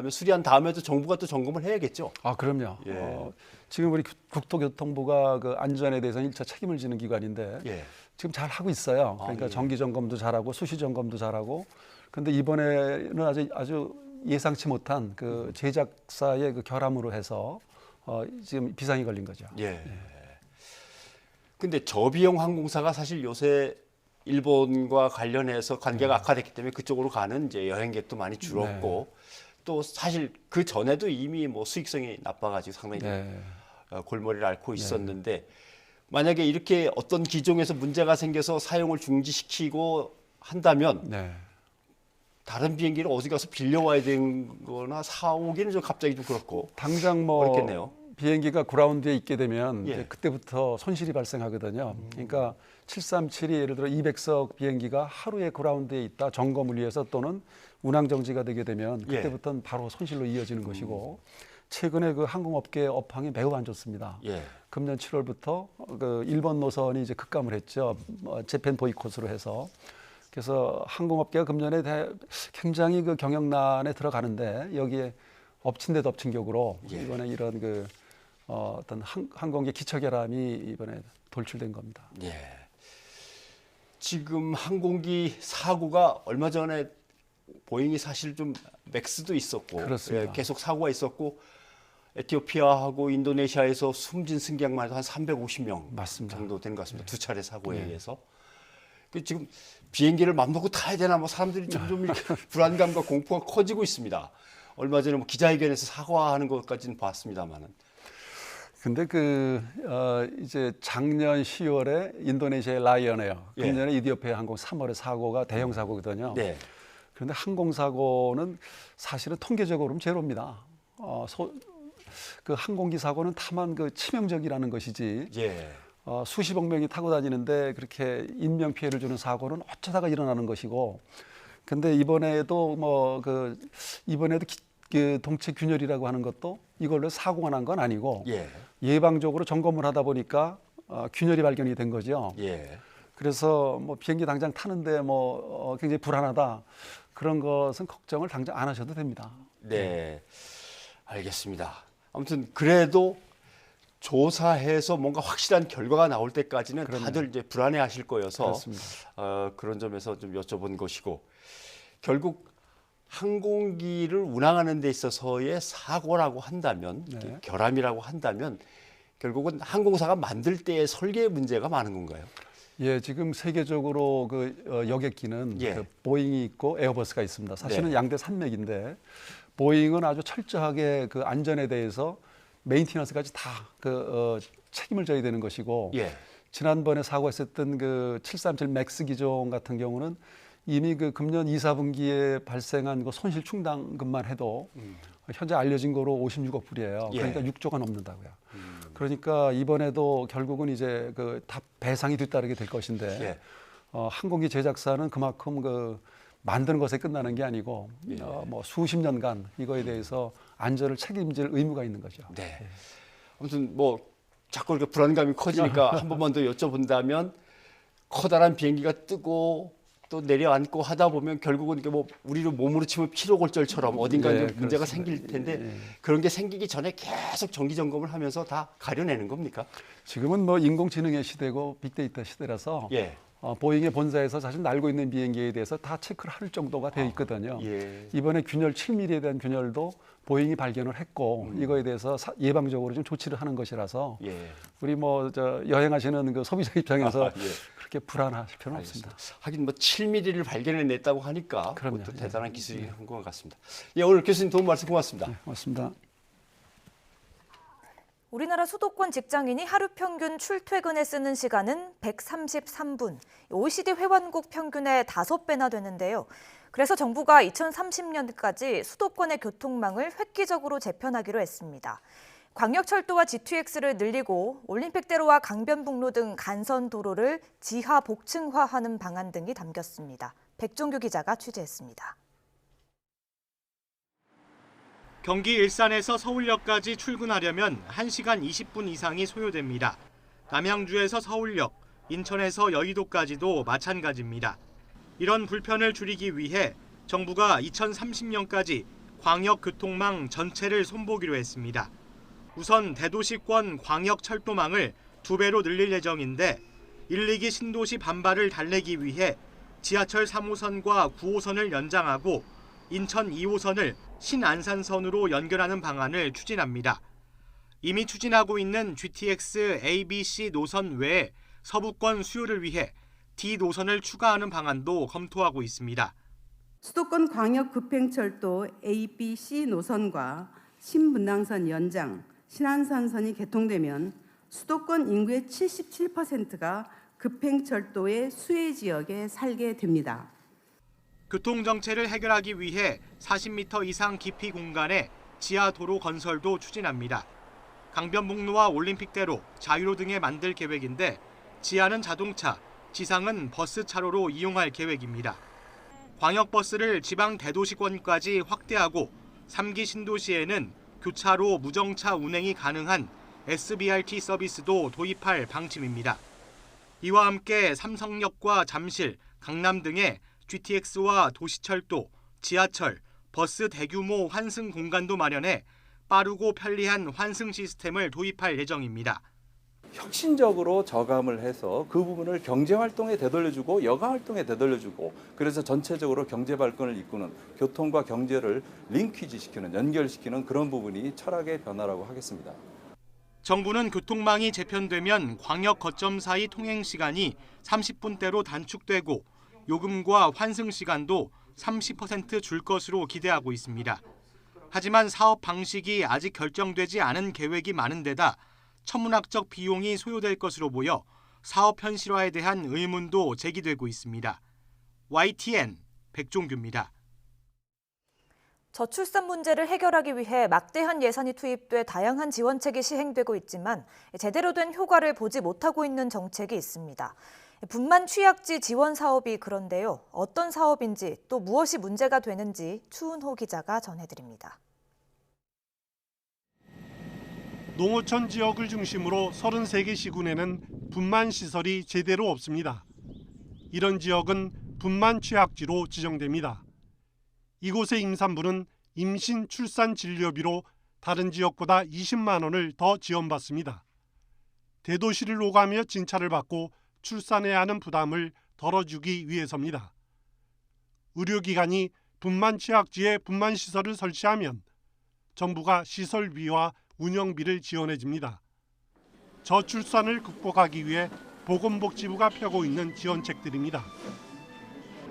다음에도 정부가 또 점검을 해야겠죠. 그럼요. 지금 우리 국토교통부가 그 안전에 대해서는 1차 책임을 지는 기관인데 지금 잘 하고 있어요. 그러니까 정기 점검도 잘하고 수시 점검도 잘하고. 그런데 이번에는 아주 예상치 못한 그 제작사의 그 결함으로 해서 지금 비상이 걸린 거죠. 근데 저비용 항공사가 사실 요새 일본과 관련해서 관계가 악화됐기 때문에 그쪽으로 가는 이제 여행객도 많이 줄었고 또 사실 그 전에도 이미 수익성이 나빠가지고 상당히 골머리를 앓고 있었는데 만약에 이렇게 어떤 기종에서 문제가 생겨서 사용을 중지시키고 한다면 다른 비행기를 어디 가서 빌려와야 되는 거나 사오기는 좀 갑자기 좀 그렇고 당장 어렵겠네요. 비행기가 그라운드에 있게 되면 이제 그때부터 손실이 발생하거든요. 그러니까 737이 예를 들어 200석 비행기가 하루에 그라운드에 있다 점검을 위해서 또는 운항 정지가 되게 되면 그때부터는 바로 손실로 이어지는 것이고 최근에 그 항공업계 업황이 매우 안 좋습니다. 금년 7월부터 그 일본 노선이 이제 급감을 했죠. 재팬 보이콧으로 해서. 그래서 항공업계가 금년에 굉장히 그 경영난에 들어가는데 여기에 엎친 데 덮친 격으로 이번에 이런 그 어떤 항공기 기처 결함이 이번에 돌출된 겁니다. 지금 항공기 사고가 얼마 전에 보잉이 사실 좀 맥스도 있었고 그렇습니다. 계속 사고가 있었고 에티오피아하고 인도네시아에서 숨진 승객만 해도 한 350명 맞습니다. 정도 되는 것 같습니다. 두 차례 사고에 의해서. 지금 비행기를 맘 놓고 타야 되나 뭐 사람들이 점점 이렇게 불안감과 공포가 커지고 있습니다. 얼마 전에 뭐 기자회견에서 사과하는 것까지는 봤습니다만은. 근데 이제 작년 10월에 인도네시아의 라이언에어, 금년에 이디오피아 항공 3월에 사고가 대형 사고거든요. 네. 그런데 항공사고는 사실은 통계적으로는 제로입니다. 그 항공기 사고는 다만 치명적이라는 것이지. 수십억 명이 타고 다니는데 그렇게 인명 피해를 주는 사고는 어쩌다가 일어나는 것이고. 근데 이번에도 이번에도 동체 균열이라고 하는 것도 이걸로 사고가 난 건 아니고 예방적으로 점검을 하다 보니까 균열이 발견이 된 거죠. 그래서 비행기 당장 타는데 굉장히 불안하다. 그런 것은 걱정을 당장 안 하셔도 됩니다. 네, 알겠습니다. 아무튼 그래도 조사해서 뭔가 확실한 결과가 나올 때까지는 다들 이제 불안해하실 거여서 그런 점에서 좀 여쭤본 것이고, 결국 항공기를 운항하는 데 있어서의 사고라고 한다면, 결함이라고 한다면 결국은 항공사가 만들 때의 설계 문제가 많은 건가요? 예, 지금 세계적으로 여객기는 보잉이 있고 에어버스가 있습니다. 사실은 양대 산맥인데 보잉은 아주 철저하게 안전에 대해서 메인티넌스까지 다 책임을 져야 되는 것이고, 지난번에 사고했었던 737 맥스 기종 같은 경우는 이미 금년 2, 4분기에 발생한 손실 충당금만 해도 현재 알려진 거로 56억 불이에요. 그러니까 6조가 넘는다고요. 그러니까 이번에도 결국은 이제 다 배상이 뒤따르게 될 것인데, 항공기 제작사는 그만큼 만드는 것에 끝나는 게 아니고 수십 년간 이거에 대해서 안전을 책임질 의무가 있는 거죠. 네. 아무튼 자꾸 이렇게 불안감이 커지니까 한 번만 더 여쭤본다면, 커다란 비행기가 뜨고 또 내려앉고 하다 보면 결국은 우리로 몸으로 치면 피로골절처럼 어딘가 문제가 생길 텐데 그런 게 생기기 전에 계속 정기 점검을 하면서 다 가려내는 겁니까? 지금은 인공지능의 시대고 빅데이터 시대라서 보잉의 본사에서 사실 날고 있는 비행기에 대해서 다 체크를 할 정도가 되어 있거든요. 이번에 균열 7mm에 대한 균열도 보잉이 발견을 했고 이거에 대해서 예방적으로 좀 조치를 하는 것이라서 우리 여행하시는 소비자 입장에서 그렇게 불안하실 필요는 없습니다. 하긴 7mm를 발견해냈다고 하니까 그것도 대단한 기술이 한 것 같습니다. 오늘 교수님 도움 말씀 고맙습니다. 고맙습니다. 우리나라 수도권 직장인이 하루 평균 출퇴근에 쓰는 시간은 133분, OECD 회원국 평균의 5배나 되는데요. 그래서 정부가 2030년까지 수도권의 교통망을 획기적으로 재편하기로 했습니다. 광역철도와 GTX를 늘리고 올림픽대로와 강변북로 등 간선도로를 지하 복층화하는 방안 등이 담겼습니다. 백종규 기자가 취재했습니다. 경기 일산에서 서울역까지 출근하려면 1시간 20분 이상이 소요됩니다. 남양주에서 서울역, 인천에서 여의도까지도 마찬가지입니다. 이런 불편을 줄이기 위해 정부가 2030년까지 광역교통망 전체를 손보기로 했습니다. 우선 대도시권 광역철도망을 2배로 늘릴 예정인데 1, 2기 신도시 반발을 달래기 위해 지하철 3호선과 9호선을 연장하고 인천 2호선을 신안산선으로 연결하는 방안을 추진합니다. 이미 추진하고 있는 GTX A, B, C 노선 외에 서부권 수요를 위해 D 노선을 추가하는 방안도 검토하고 있습니다. 수도권 광역급행철도 A, B, C 노선과 신분당선 연장, 신안산선이 개통되면 수도권 인구의 77%가 급행철도의 수혜 지역에 살게 됩니다. 교통정체를 해결하기 위해 40m 이상 깊이 공간에 지하도로 건설도 추진합니다. 강변북로와 올림픽대로, 자유로 등에 만들 계획인데 지하는 자동차, 지상은 버스 차로로 이용할 계획입니다. 광역버스를 지방 대도시권까지 확대하고 3기 신도시에는 교차로 무정차 운행이 가능한 SBRT 서비스도 도입할 방침입니다. 이와 함께 삼성역과 잠실, 강남 등의 GTX와 도시철도, 지하철, 버스 대규모 환승 공간도 마련해 빠르고 편리한 환승 시스템을 도입할 예정입니다. 혁신적으로 저감을 해서 그 부분을 경제활동에 되돌려주고 여가활동에 되돌려주고 그래서 전체적으로 경제발전을 이끄는 교통과 경제를 링키지시키는 연결시키는 그런 부분이 철학의 변화라고 하겠습니다. 정부는 교통망이 재편되면 광역 거점 사이 통행 시간이 30분대로 단축되고 요금과 환승 시간도 30% 줄 것으로 기대하고 있습니다. 하지만 사업 방식이 아직 결정되지 않은 계획이 많은 데다 천문학적 비용이 소요될 것으로 보여 사업 현실화에 대한 의문도 제기되고 있습니다. YTN 백종규입니다. 저출산 문제를 해결하기 위해 막대한 예산이 투입돼 다양한 지원책이 시행되고 있지만 제대로 된 효과를 보지 못하고 있는 정책이 있습니다. 분만 취약지 지원 사업이 그런데요. 어떤 사업인지 또 무엇이 문제가 되는지 추은호 기자가 전해드립니다. 농어촌 지역을 중심으로 33개 시군에는 분만 시설이 제대로 없습니다. 이런 지역은 분만 취약지로 지정됩니다. 이곳의 임산부는 임신 출산 진료비로 다른 지역보다 20만 원을 더 지원받습니다. 대도시를 오가며 진찰을 받고 출산해야 하는 부담을 덜어주기 위해서입니다. 의료기관이 분만 취약지에 분만 시설을 설치하면 정부가 시설비와 운영비를 지원해 줍니다. 저출산을 극복하기 위해 보건복지부가 펴고 있는 지원책들입니다.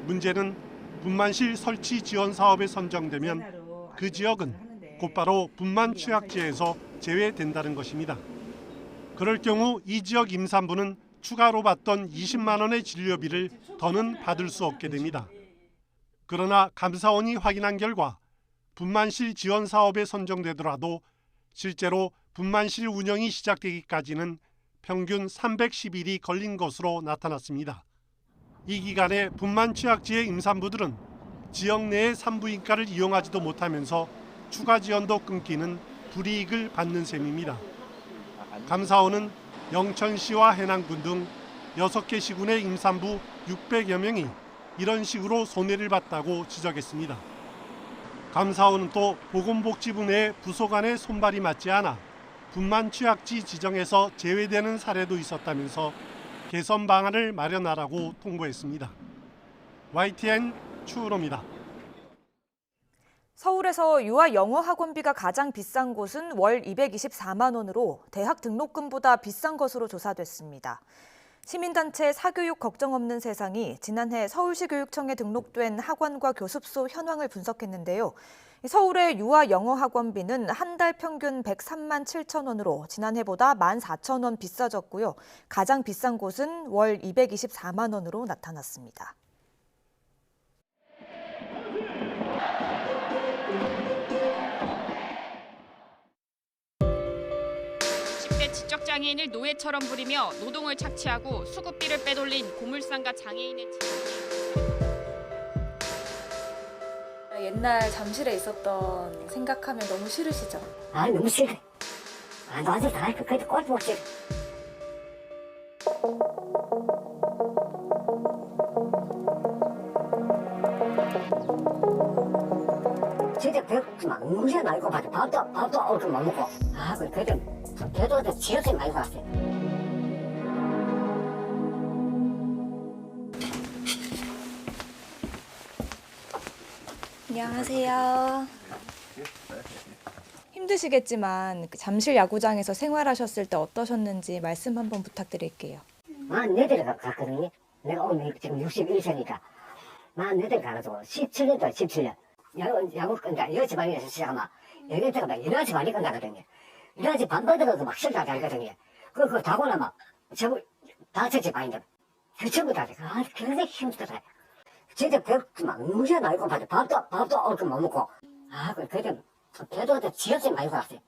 문제는 분만실 설치 지원 사업에 선정되면 그 지역은 곧바로 분만 취약지에서 제외된다는 것입니다. 그럴 경우 이 지역 임산부는 추가로 받던 20만 원의 진료비를 더는 받을 수 없게 됩니다. 그러나 감사원이 확인한 결과 분만실 지원 사업에 선정되더라도 실제로 분만실 운영이 시작되기까지는 평균 310일이 걸린 것으로 나타났습니다. 이 기간에 분만 취약지의 임산부들은 지역 내의 산부인과를 이용하지도 못하면서 추가 지원도 끊기는 불이익을 받는 셈입니다. 감사원은 영천시와 해남군 등 6개 시군의 임산부 600여 명이 이런 식으로 손해를 봤다고 지적했습니다. 감사원은 또 보건복지부 내 부서 간의 손발이 맞지 않아 분만 취약지 지정에서 제외되는 사례도 있었다면서 개선 방안을 마련하라고 통보했습니다. YTN 추은호입니다. 서울에서 유아 영어 학원비가 가장 비싼 곳은 월 224만 원으로 대학 등록금보다 비싼 것으로 조사됐습니다. 시민단체 사교육 걱정 없는 세상이 지난해 서울시 교육청에 등록된 학원과 교습소 현황을 분석했는데요. 서울의 유아 영어 학원비는 한 달 평균 103만 7천 원으로 지난해보다 14,000원 비싸졌고요. 가장 비싼 곳은 월 224만 원으로 나타났습니다. 지적장애인을 노예처럼 부리며 노동을 착취하고 수급비를 빼돌린 고물상가 장애인의 옛날 잠실에 있었던 생각하면 너무 싫으시죠? 아 너무 싫어. 나한테 다 그래도 꼴 보기 싫어. 진짜 배고프면 무시해 말고 봐도 밥도 얼굴 못 먹고. 아 그래도 지역에 많이 갔어요. 안녕하세요. 힘드시겠지만 잠실 야구장에서 생활하셨을 때 어떠셨는지 말씀 한번 부탁드릴게요. 만 4달 갔거든요. 내가 오늘 지금 61세니까 만 4달 가가지고 17년도 17년 야구 끝나 10시 반에서 시작하면 여기 때가 막 11시 반에 끝나거든요. 11시 반 받아가지고 막 시험 다 달거든요. 그거 다 고나 막 전부 5시 반인데 그 전부 다 돼. 아 굉장히 힘들다. 진짜 배고프면 무시해 말고 봐도 밥도 얼굴 못 먹고. 아 그래도 지역에 많이 갔어요.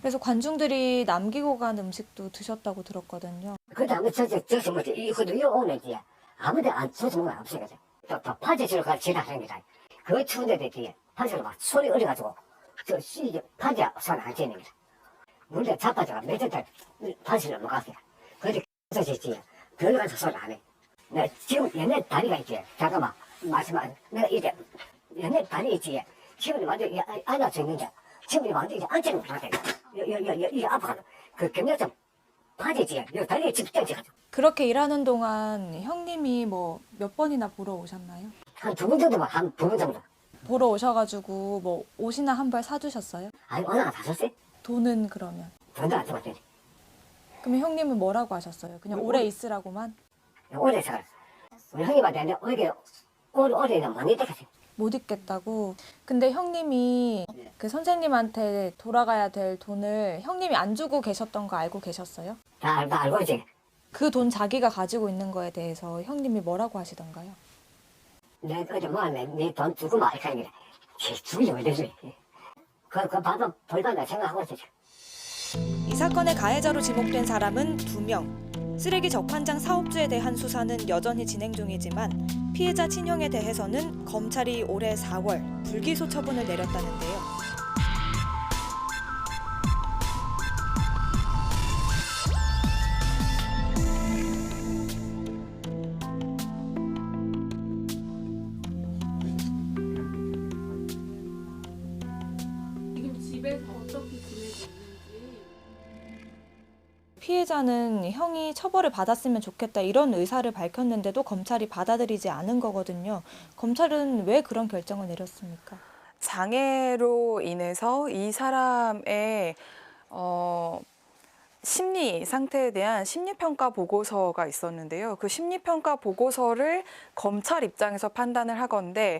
그래서 관중들이 남기고 간 음식도 드셨다고 들었거든요. 그때 아무 저기 뭐지 이것도 이거 오는지 아무데 안 저서 먹으면 없어요. 또 파지치러 가 지나다닙니다. 그 추운데 뒤에 파지로 막 소리 어려가지고 저 파지 손 안 찌는니다. 물에 자빠져가 몇달 파지를 못 갔어요. 그런데 그래서 있지 별로 가서 소리 안 해. 내가 지금 옛날 다리가 있지. 잠깐만 말씀하 내가 이제 옛날 다리 있지. 지금 완전 앉아서 있는데 지금 완전 이제 앉지는 못하게 이게 아파가지고 그 경력증 화제지. 여기 달리 집중지 가지고. 그렇게 일하는 동안 형님이 뭐 몇 번이나 보러 오셨나요? 한 2번 정도 한 2번 정도. 보러 오셔가지고 뭐 옷이나 한 벌 사주셨어요? 아니 어느 하나 다 샀어요? 돈은 그러면? 돈도 안 줘봤더니. 그러면 형님은 뭐라고 하셨어요? 그냥 오래 있으라고만? 오래 살. 우리 형님한테 내가 오래는 못 있겠어요. 못 있겠다고. 근데 형님이 그 선생님한테 돌아가야 될 돈을 형님이 안 주고 계셨던 거 알고 계셨어요? 다 알고 있지. 그 돈 자기가 가지고 있는 거에 대해서 형님이 뭐라고 하시던가요? 내가 어제 네돈 주고 말 이렇게 하는 죽이지 왜 되지? 그 받아 벌받아 생각하고 있지. 이 사건의 가해자로 지목된 사람은 2명. 쓰레기 적환장 사업주에 대한 수사는 여전히 진행 중이지만 피해자 친형에 대해서는 검찰이 올해 4월 불기소 처분을 내렸다는데요. 지금 집에서 어떻게 지내고 있는지. 피해자는 형이 처벌을 받았으면 좋겠다 이런 의사를 밝혔는데도 검찰이 받아들이지 않은 거거든요. 검찰은 왜 그런 결정을 내렸습니까? 장애로 인해서 이 사람의 심리 상태에 대한 심리평가 보고서가 있었는데요. 그 심리평가 보고서를 검찰 입장에서 판단을 하건대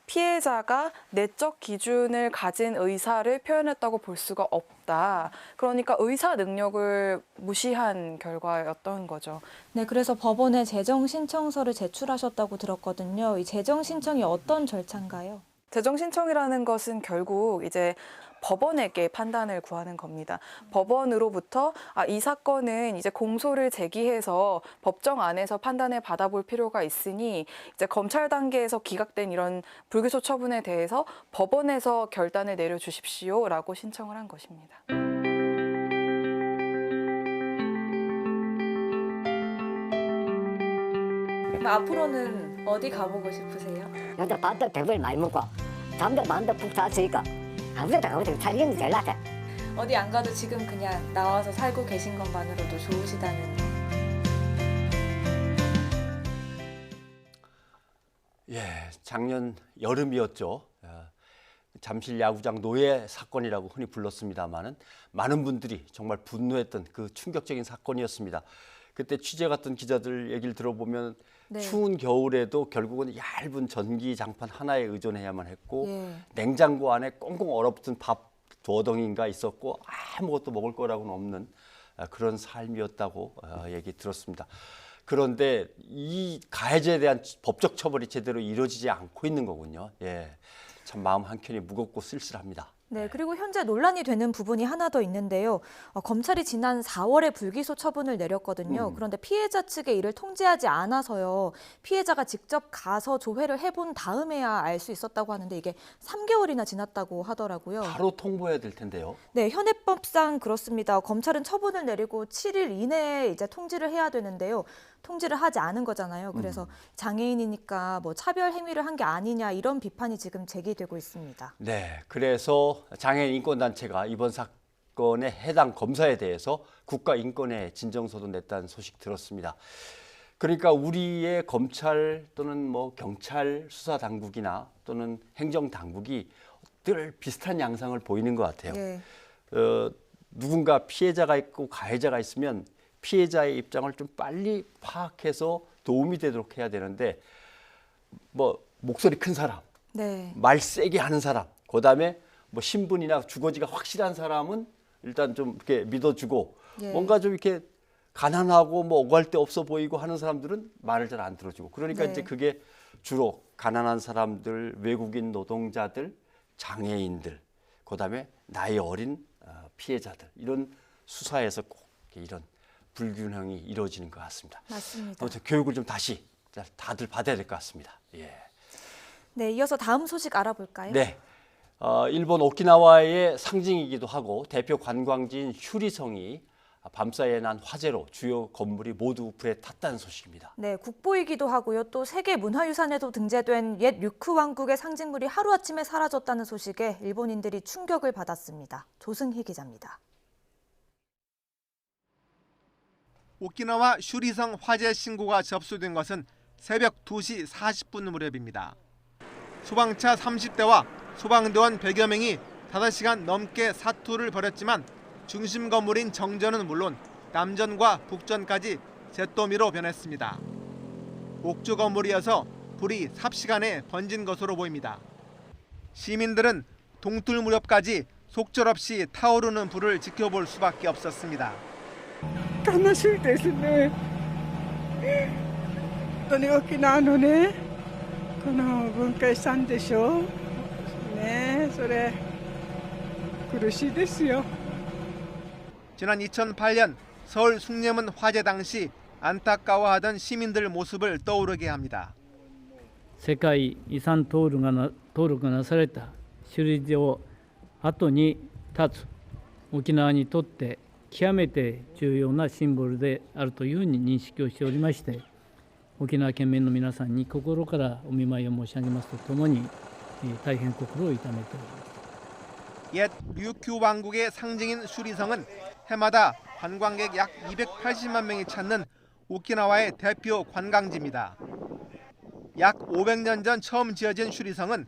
피해자가 내적 기준을 가진 의사를 표현했다고 볼 수가 없다. 그러니까 의사 능력을 무시한 결과였던 거죠. 네, 그래서 법원에 재정 신청서를 제출하셨다고 들었거든요. 이 재정 신청이 어떤 절차인가요? 재정 신청이라는 것은 결국 이제 법원에게 판단을 구하는 겁니다. 법원으로부터 이 사건은 이제 공소를 제기해서 법정 안에서 판단을 받아볼 필요가 있으니 이제 검찰 단계에서 기각된 이런 불기소 처분에 대해서 법원에서 결단을 내려주십시오라고 신청을 한 것입니다. 그럼 앞으로는 어디 가보고 싶으세요? 여자 밥도 배불리 많이 먹고 잠도 많이 푹 잤으니까 아무데도 가고 살기는 제일 낫다. 어디 안 가도 지금 그냥 나와서 살고 계신 것만으로도 좋으시다는. 예, 작년 여름이었죠. 잠실 야구장 노예 사건이라고 흔히 불렀습니다마는 많은 분들이 정말 분노했던 그 충격적인 사건이었습니다. 그때 취재 갔던 기자들 얘기를 들어보면 네. 추운 겨울에도 결국은 얇은 전기 장판 하나에 의존해야만 했고 예. 냉장고 안에 꽁꽁 얼어붙은 밥 두어 덩이인가 있었고 아무것도 먹을 거라고는 없는 그런 삶이었다고 얘기 들었습니다. 그런데 이 가해자에 대한 법적 처벌이 제대로 이루어지지 않고 있는 거군요. 예, 참 마음 한켠이 무겁고 쓸쓸합니다. 네, 그리고 현재 논란이 되는 부분이 하나 더 있는데요. 검찰이 지난 4월에 불기소 처분을 내렸거든요. 그런데 피해자 측에 이를 통지하지 않아서요. 피해자가 직접 가서 조회를 해본 다음에야 알 수 있었다고 하는데 이게 3개월이나 지났다고 하더라고요. 바로 통보해야 될 텐데요. 네, 현행법상 그렇습니다. 검찰은 처분을 내리고 7일 이내에 이제 통지를 해야 되는데요. 통지를 하지 않은 거잖아요. 그래서 장애인이니까 뭐 차별 행위를 한 게 아니냐 이런 비판이 지금 제기되고 있습니다. 네, 그래서 장애인 인권단체가 이번 사건의 해당 검사에 대해서 국가인권회 진정서도 냈다는 소식 들었습니다. 그러니까 우리의 검찰 또는 뭐 경찰 수사 당국이나 또는 행정 당국이 늘 비슷한 양상을 보이는 것 같아요. 네. 누군가 피해자가 있고 가해자가 있으면 피해자의 입장을 좀 빨리 파악해서 도움이 되도록 해야 되는데 뭐 목소리 큰 사람, 네. 말 세게 하는 사람, 그다음에 뭐 신분이나 주거지가 확실한 사람은 일단 좀 이렇게 믿어주고 예. 뭔가 좀 이렇게 가난하고 뭐 오갈 데 없어 보이고 하는 사람들은 말을 잘 안 들어주고 그러니까 네. 이제 그게 주로 가난한 사람들, 외국인 노동자들, 장애인들, 그다음에 나이 어린 피해자들 이런 수사에서 꼭 이런 불균형이 이루어지는 것 같습니다. 맞습니다. 아무튼 교육을 좀 다시 다들 받아야 될 것 같습니다. 예. 네, 이어서 다음 소식 알아볼까요? 네. 일본 오키나와의 상징이기도 하고 대표 관광지인 휴리성이 밤사이에 난 화재로 주요 건물이 모두 불에 탔다는 소식입니다. 네, 국보이기도 하고요. 또 세계 문화유산에도 등재된 옛 류크 왕국의 상징물이 하루아침에 사라졌다는 소식에 일본인들이 충격을 받았습니다. 조승희 기자입니다. 오키나와 슈리성 화재 신고가 접수된 것은 새벽 2시 40분 무렵입니다. 소방차 30대와 소방대원 100여 명이 5시간 넘게 사투를 벌였지만 중심 건물인 정전은 물론 남전과 북전까지 잿더미로 변했습니다. 옥조 건물이어서 불이 삽시간에 번진 것으로 보입니다. 시민들은 동틀 무렵까지 속절없이 타오르는 불을 지켜볼 수밖에 없었습니다. 悲しいですね。本当に沖縄のね、この文化遺産でしょ。ね、それ苦しいですよ。 지난 2008년 서울 숭례문 화재 당시 안타까워하던 시민들 모습을 떠오르게 합니다. 世界遺産登録がなされた首里城跡に立つ沖縄にとって極めて重要なシンボルであるというふうに認識をしておりまして、沖縄県民の皆さんに心からお見舞いを申し上げますとともに、大変心を痛めております。 옛 류큐 왕국의 상징인 슈리성은 해마다 관광객 약 280만 명이 찾는 오키나와의 대표 관광지입니다. 약 500년 전 처음 지어진 슈리성은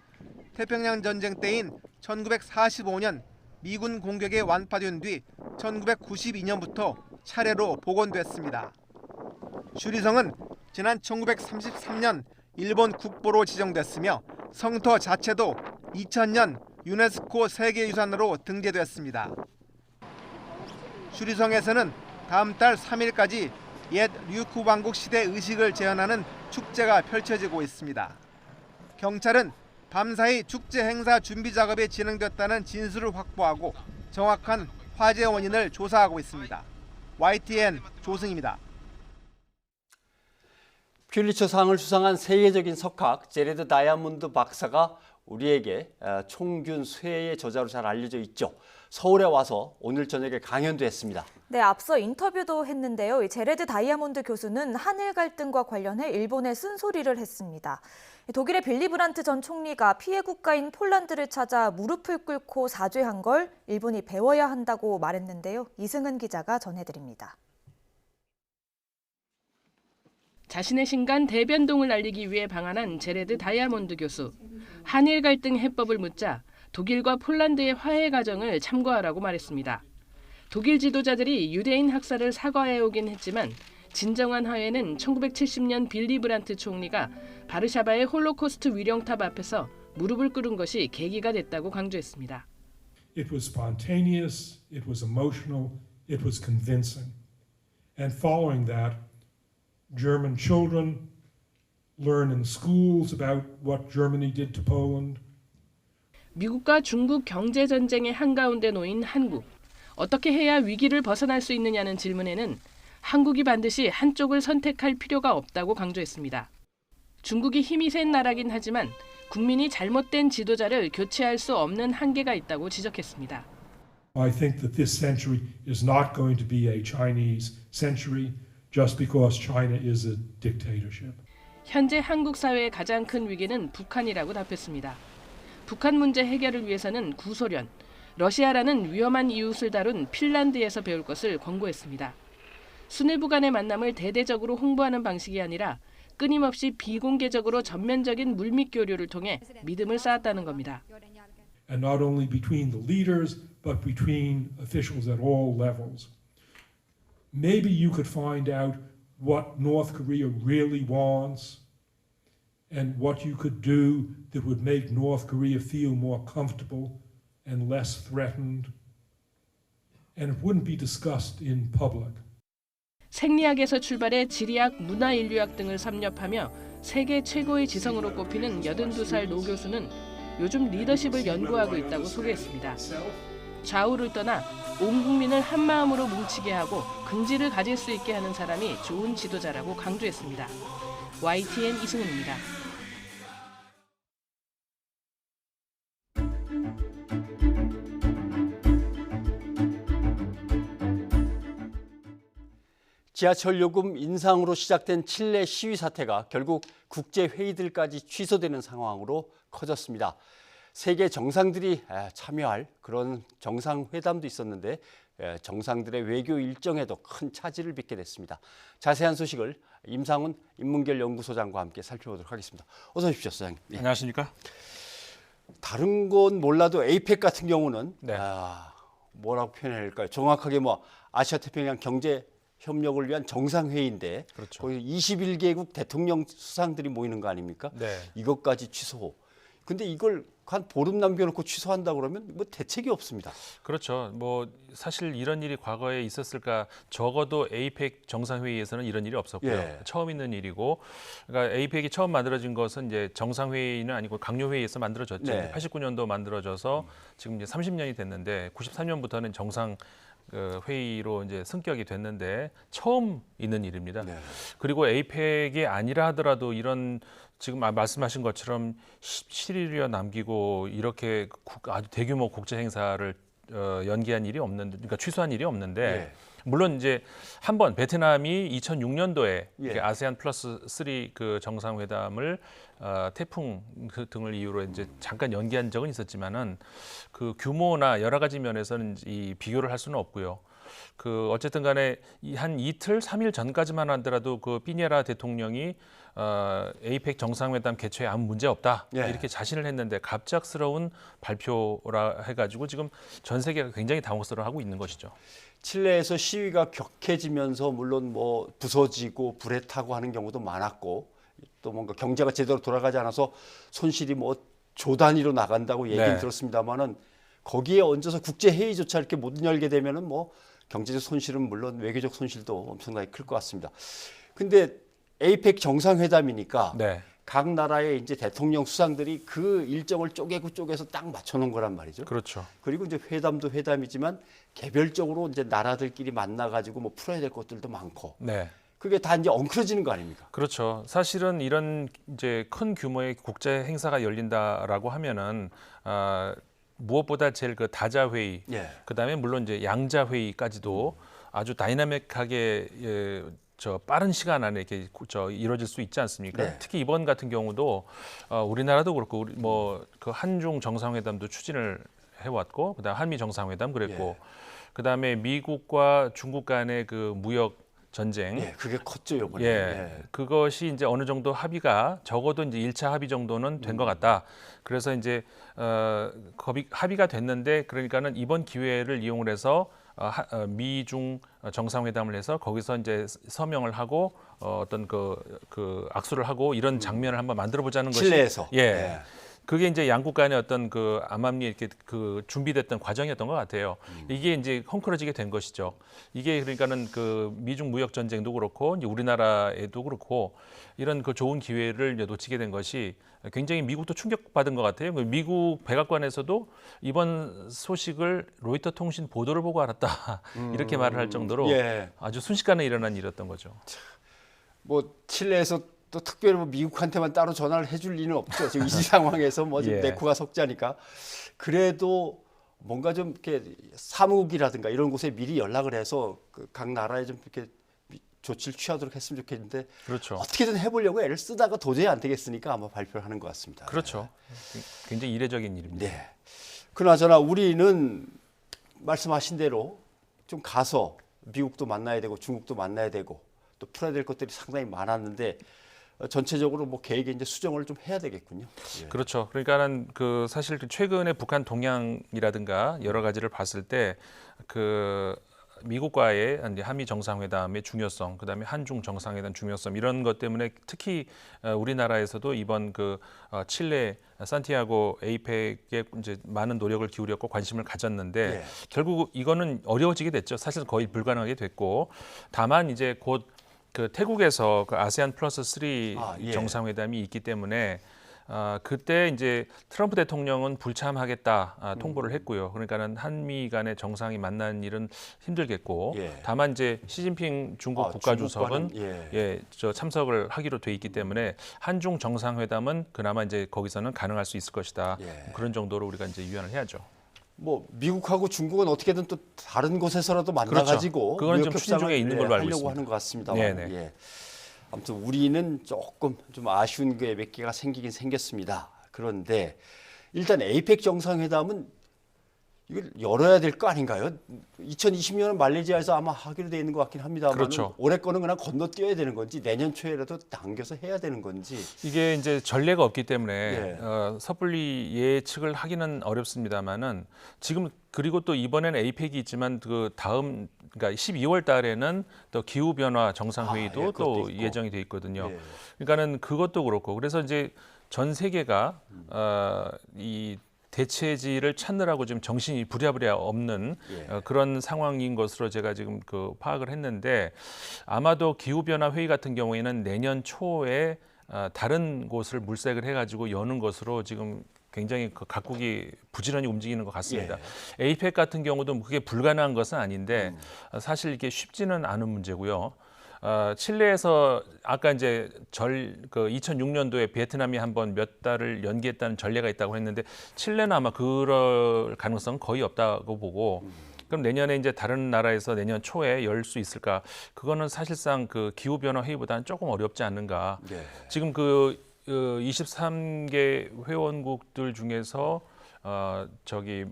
태평양 전쟁 때인 1945년 미군 공격에 완파된 뒤 1992년부터 차례로 복원됐습니다. 슈리성은 지난 1933년 일본 국보로 지정됐으며 성터 자체도 2000년 유네스코 세계유산으로 등재됐습니다. 슈리성에서는 다음 달 3일까지 옛 류큐 왕국 시대 의식을 재현하는 축제가 펼쳐지고 있습니다. 경찰은 밤사이 축제 행사 준비 작업이 진행됐다는 진술을 확보하고 정확한 화재 원인을 조사하고 있습니다. YTN 조승입니다. 퓰리처상을 수상한 세계적인 석학 제레드 다이아몬드 박사가 우리에게 총균 쇠의 저자로 잘 알려져 있죠. 서울에 와서 오늘 저녁에 강연도 했습니다. 네, 앞서 인터뷰도 했는데요. 이 제레드 다이아몬드 교수는 한일 갈등과 관련해 일본에 쓴소리를 했습니다. 독일의 빌리 브란트 전 총리가 피해 국가인 폴란드를 찾아 무릎을 꿇고 사죄한 걸 일본이 배워야 한다고 말했는데요. 이승은 기자가 전해드립니다. 자신의 신간 대변동을 알리기 위해 방한한 제레드 다이아몬드 교수. 한일 갈등 해법을 묻자 독일과 폴란드의 화해 과정을 참고하라고 말했습니다. 독일 지도자들이 유대인 학살을 사과해오긴 했지만 진정한 화해는 1970년 빌리 브란트 총리가 바르샤바의 홀로코스트 위령탑 앞에서 무릎을 꿇은 것이 계기가 됐다고 강조했습니다. It was spontaneous, it was emotional, it was convincing. And following that, German children learn in schools about what Germany did to Poland. 미국과 중국 경제 전쟁의 한가운데 놓인 한국. 어떻게 해야 위기를 벗어날 수 있느냐는 질문에는 한국이 반드시 한쪽을 선택할 필요가 없다고 강조했습니다. 중국이 힘이 센 나라긴 하지만 국민이 잘못된 지도자를 교체할 수 없는 한계가 있다고 지적했습니다. I think that this century is not going to be a Chinese century just because China is a dictatorship. 현재 한국 사회의 가장 큰 위기는 북한이라고 답했습니다. 북한 문제 해결을 위해서는 구소련, 러시아라는 위험한 이웃을 다룬 핀란드에서 배울 것을 권고했습니다. 수뇌부 간의 만남을 대대적으로 홍보하는 방식이 아니라 끊임없이 비공개적으로 전면적인 물밑 교류를 통해 믿음을 쌓았다는 겁니다. And not only between the leaders, but between officials at all levels. Maybe you could find out what North Korea really wants and what you could do that would make North Korea feel more comfortable and less threatened. And it wouldn't be discussed in public. 생리학에서 출발해 지리학, 문화인류학 등을 섭렵하며 세계 최고의 지성으로 꼽히는 82살 노 교수는 요즘 리더십을 연구하고 있다고 소개했습니다. 좌우를 떠나 온 국민을 한마음으로 뭉치게 하고 긍지를 가질 수 있게 하는 사람이 좋은 지도자라고 강조했습니다. YTN 이승훈입니다. 지하철 요금 인상으로 시작된 칠레 시위 사태가 결국 국제회의들까지 취소되는 상황으로 커졌습니다. 세계 정상들이 참여할 그런 정상회담도 있었는데 정상들의 외교 일정에도 큰 차질을 빚게 됐습니다. 자세한 소식을 임상훈 인문결 연구소장과 함께 살펴보도록 하겠습니다. 어서 오십시오, 소장님. 네. 안녕하십니까? 다른 건 몰라도 에이펙 같은 경우는 네. 뭐라고 표현해야 할까요? 정확하게 뭐 아시아 태평양 경제 협력을 위한 정상회의인데 그렇죠. 거기 21개국 대통령 수상들이 모이는 거 아닙니까? 네. 이것까지 취소. 근데 이걸 한 보름 남겨놓고 취소한다 그러면 뭐 대책이 없습니다. 그렇죠. 뭐 사실 이런 일이 과거에 있었을까? 적어도 에이펙 정상회의에서는 이런 일이 없었고요. 예. 처음 있는 일이고, 그러니까 에이펙이 처음 만들어진 것은 이제 정상회의는 아니고 강요회의에서 만들어졌죠. 네. 89년도 만들어져서 지금 이제 30년이 됐는데 93년부터는 정상 회의로 이제 승격이 됐는데 처음 있는 일입니다. 네. 그리고 에이펙이 아니라 하더라도 이런 지금 말씀하신 것처럼 17일여 남기고 이렇게 아주 대규모 국제 행사를 연기한 일이 없는데, 그러니까 취소한 일이 없는데, 물론 이제 한번 베트남이 2006년도에 아세안 플러스 3 그 정상회담을 태풍 등을 이유로 이제 잠깐 연기한 적은 있었지만은 그 규모나 여러 가지 면에서는 이 비교를 할 수는 없고요. 그 어쨌든 간에 한 이틀, 3일 전까지만 하더라도 그 피니에라 대통령이 에이펙 정상회담 개최에 아무 문제 없다 이렇게 자신을 했는데 갑작스러운 발표라 해가지고 지금 전 세계가 굉장히 당혹스러워하고 있는 것이죠. 칠레에서 시위가 격해지면서 물론 뭐 부서지고 불에 타고 하는 경우도 많았고 또 뭔가 경제가 제대로 돌아가지 않아서 손실이 뭐 조 단위로 나간다고 얘기는 들었습니다만은 거기에 얹어서 국제 회의조차 이렇게 못 열게 되면은 뭐 경제적 손실은 물론 외교적 손실도 엄청나게 클 것 같습니다. 근데 에이펙 정상회담이니까 각 나라의 이제 대통령 수상들이 그 일정을 쪼개서 딱 맞춰놓은 거란 말이죠. 그렇죠. 그리고 이제 회담도 회담이지만 개별적으로 이제 나라들끼리 만나가지고 뭐 풀어야 될 것들도 많고. 그게 다 이제 엉클어지는 거 아닙니까? 그렇죠. 사실은 이런 이제 큰 규모의 국제 행사가 열린다라고 하면은 무엇보다 제일 그 다자 회의, 그다음에 물론 이제 양자 회의까지도 아주 다이나믹하게 빠른 시간 안에 이렇게 이루어질 수 있지 않습니까? 특히 이번 같은 경우도 우리나라도 그렇고 뭐 그 한중 정상회담도 추진을 해왔고, 그다음 한미 정상회담 그랬고, 그다음에 미국과 중국 간의 그 무역 전쟁. 그게 컸죠, 이번에. 그것이 이제 어느 정도 합의가 적어도 이제 1차 합의 정도는 된 것 같다. 그래서 이제 합의가 됐는데, 그러니까는 이번 기회를 이용을 해서 미중 정상회담을 해서 거기서 이제 서명을 하고 어떤 그 악수를 하고 이런 장면을 한번 만들어 보자는 것이 칠레에서. 그게 이제 양국 간의 어떤 그 암암리 이렇게 그 준비됐던 과정이었던 것 같아요. 이게 이제 헝클어지게 된 것이죠. 이게 그러니까는 그 미중 무역 전쟁도 그렇고 이제 우리나라에도 그렇고 이런 그 좋은 기회를 이제 놓치게 된 것이 굉장히 미국도 충격받은 것 같아요. 미국 백악관에서도 이번 소식을 로이터 통신 보도를 보고 알았다 이렇게 말을 할 정도로 아주 순식간에 일어난 일이었던 거죠. 뭐 칠레에서 또 특별히 뭐 미국한테만 따로 전화를 해줄 리는 없죠. 지금 이 상황에서 뭐 지금 네코가 석자니까. 그래도 뭔가 좀 이렇게 사무국이라든가 이런 곳에 미리 연락을 해서 그 각 나라에 좀 이렇게 조치를 취하도록 했으면 좋겠는데 어떻게든 해보려고 애를 쓰다가 도저히 안 되겠으니까 아마 발표를 하는 것 같습니다. 그렇죠. 굉장히 이례적인 일입니다. 그나저나 우리는 말씀하신 대로 좀 가서 미국도 만나야 되고 중국도 만나야 되고 또 풀어야 될 것들이 상당히 많았는데 전체적으로 뭐 계획에 이제 수정을 좀 해야 되겠군요. 그렇죠. 그러니까는 그 사실 최근에 북한 동향이라든가 여러 가지를 봤을 때 그 미국과의 한미 정상회담의 중요성, 그다음에 한중 정상회담 중요성 이런 것 때문에 특히 우리나라에서도 이번 그 칠레 산티아고 에이펙에 이제 많은 노력을 기울였고 관심을 가졌는데 결국 이거는 어려워지게 됐죠. 사실 거의 불가능하게 됐고 다만 이제 곧 그 태국에서 그 아세안 플러스 3 정상회담이 있기 때문에 그때 이제 트럼프 대통령은 불참하겠다 통보를 했고요. 그러니까는 한미 간의 정상이 만나는 일은 힘들겠고, 다만 이제 시진핑 중국 국가주석은 참석을 하기로 돼 있기 때문에 한중 정상회담은 그나마 이제 거기서는 가능할 수 있을 것이다. 그런 정도로 우리가 이제 유연을 해야죠. 뭐 미국하고 중국은 어떻게든 또 다른 곳에서라도 만나가지고 그건 좀 추진 중에 있는 걸로 알고 있습니다. 하는 것 같습니다만. 아무튼 우리는 조금 좀 아쉬운 게 몇 개가 생기긴 생겼습니다. 그런데 일단 에이펙 정상회담은 이걸 열어야 될 거 아닌가요? 2020년은 말레이시아에서 아마 하기로 돼 있는 것 같긴 합니다만 그렇죠. 올해 거는 그냥 건너뛰어야 되는 건지 내년 초에라도 당겨서 해야 되는 건지 이게 이제 전례가 없기 때문에 예. 섣불리 예측을 하기는 어렵습니다만은 지금 그리고 또 이번에는 APEC이 있지만 그 다음 그러니까 12월 달에는 또 기후 변화 정상회의도 예, 그것도 또 있고. 예정이 돼 있거든요. 예. 그러니까는 그것도 그렇고 그래서 이제 전 세계가 이 대체지를 찾느라고 지금 정신이 부랴부랴 없는 예. 그런 상황인 것으로 제가 지금 그 파악을 했는데 아마도 기후변화 회의 같은 경우에는 내년 초에 다른 곳을 물색을 해가지고 여는 것으로 지금 굉장히 그 각국이 부지런히 움직이는 것 같습니다. APEC 같은 경우도 그게 불가능한 것은 아닌데 사실 이게 쉽지는 않은 문제고요. 칠레에서 아까 이제 그 2006년도에 베트남이 한번 몇 달을 연기했다는 전례가 있다고 했는데 칠레는 아마 그럴 가능성은 거의 없다고 보고 그럼 내년에 이제 다른 나라에서 내년 초에 열 수 있을까? 그거는 사실상 그 기후 변화 회의보다는 조금 어렵지 않는가? 네. 지금 그 23개 회원국들 중에서 저기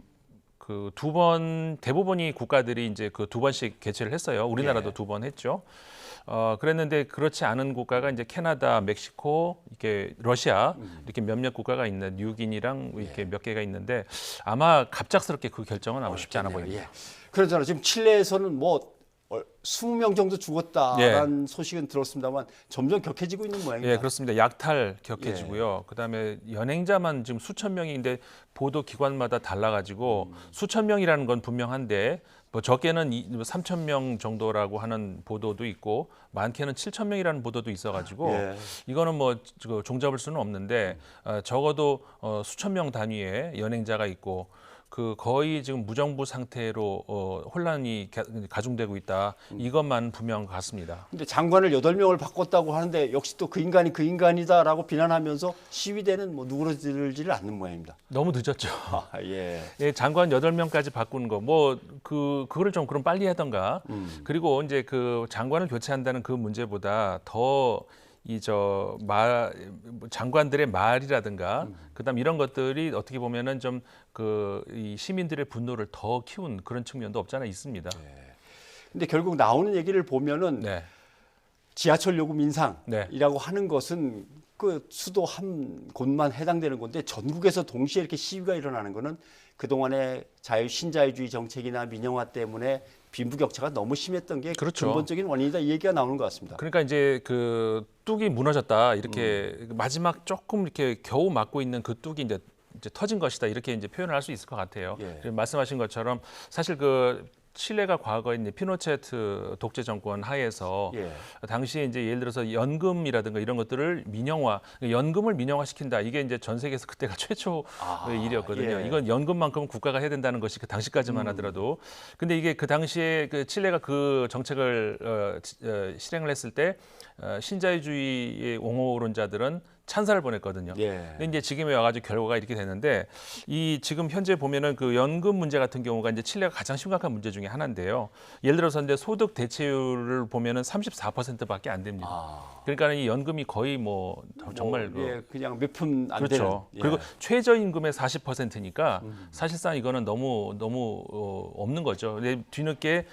그 두 번 대부분이 국가들이 이제 그 두 번씩 개최를 했어요. 우리나라도 두 번 했죠. 그랬는데 그렇지 않은 국가가 이제 캐나다, 멕시코, 이렇게 러시아 이렇게 몇몇 국가가 있는 뉴기니랑 이렇게 몇 개가 있는데 아마 갑작스럽게 그 결정은 아마 쉽지 않아 보입니다. 예. 그러잖아요. 지금 칠레에서는 뭐 20명 정도 죽었다라는 소식은 들었습니다만 점점 격해지고 있는 모양입니다. 예, 그렇습니다. 약탈 격해지고요. 그다음에 연행자만 지금 수천 명인데 보도 기관마다 달라가지고 수천 명이라는 건 분명한데 뭐 적게는 3천 명 정도라고 하는 보도도 있고 많게는 7천 명이라는 보도도 있어가지고 이거는 뭐 종잡을 수는 없는데 적어도 수천 명 단위의 연행자가 있고 그 거의 지금 무정부 상태로 혼란이 가중되고 있다. 이것만 분명한 것 같습니다. 근데 장관을 8명을 바꿨다고 하는데 역시 또 그 인간이 그 인간이다라고 비난하면서 시위대는 뭐 누그러들지를 않는 모양입니다. 너무 늦었죠. 예. 예, 장관 8명까지 바꾸는 거 뭐 그거를 좀 그럼 빨리 하던가. 그리고 이제 그 장관을 교체한다는 그 문제보다 더 장관들의 말이라든가 그다음 이런 것들이 어떻게 보면은 좀 이 시민들의 분노를 더 키운 그런 측면도 없잖아 있습니다. 근데 결국 나오는 얘기를 보면은 지하철 요금 인상이라고 하는 것은 그 수도 한 곳만 해당되는 건데 전국에서 동시에 이렇게 시위가 일어나는 거는 그동안의 신자유주의 정책이나 민영화 때문에 빈부격차가 너무 심했던 게 그렇죠. 근본적인 원인이다 이 얘기가 나오는 것 같습니다. 그러니까 이제 그 뚝이 무너졌다 이렇게 마지막 조금 이렇게 겨우 막고 있는 그 뚝이 이제 터진 것이다 이렇게 이제 표현을 할 수 있을 것 같아요. 말씀하신 것처럼 사실 그 칠레가 과거에 이제 피노체트 독재 정권 하에서 당시에 이제 예를 들어서 연금이라든가 이런 것들을 연금을 민영화시킨다. 이게 이제 전 세계에서 그때가 최초의 일이었거든요. 이건 연금만큼은 국가가 해야 된다는 것이 그 당시까지만 하더라도. 근데 이게 그 당시에 그 칠레가 그 정책을 실행을 했을 때 신자유주의의 옹호론자들은 찬사를 보냈거든요. 근데 이제 지금에 와가지고 결과가 이렇게 되는데 이 지금 현재 보면은 그 연금 문제 같은 경우가 이제 칠레가 가장 심각한 문제 중에 하나인데요. 예를 들어서 이제 소득 대체율을 보면은 34%밖에 안 됩니다. 그러니까 이 연금이 거의 뭐 정말 그냥 몇 푼 안 그렇죠. 되는. 그리고 최저임금의 40%니까 사실상 이거는 너무 없는 거죠. 근데 뒤늦게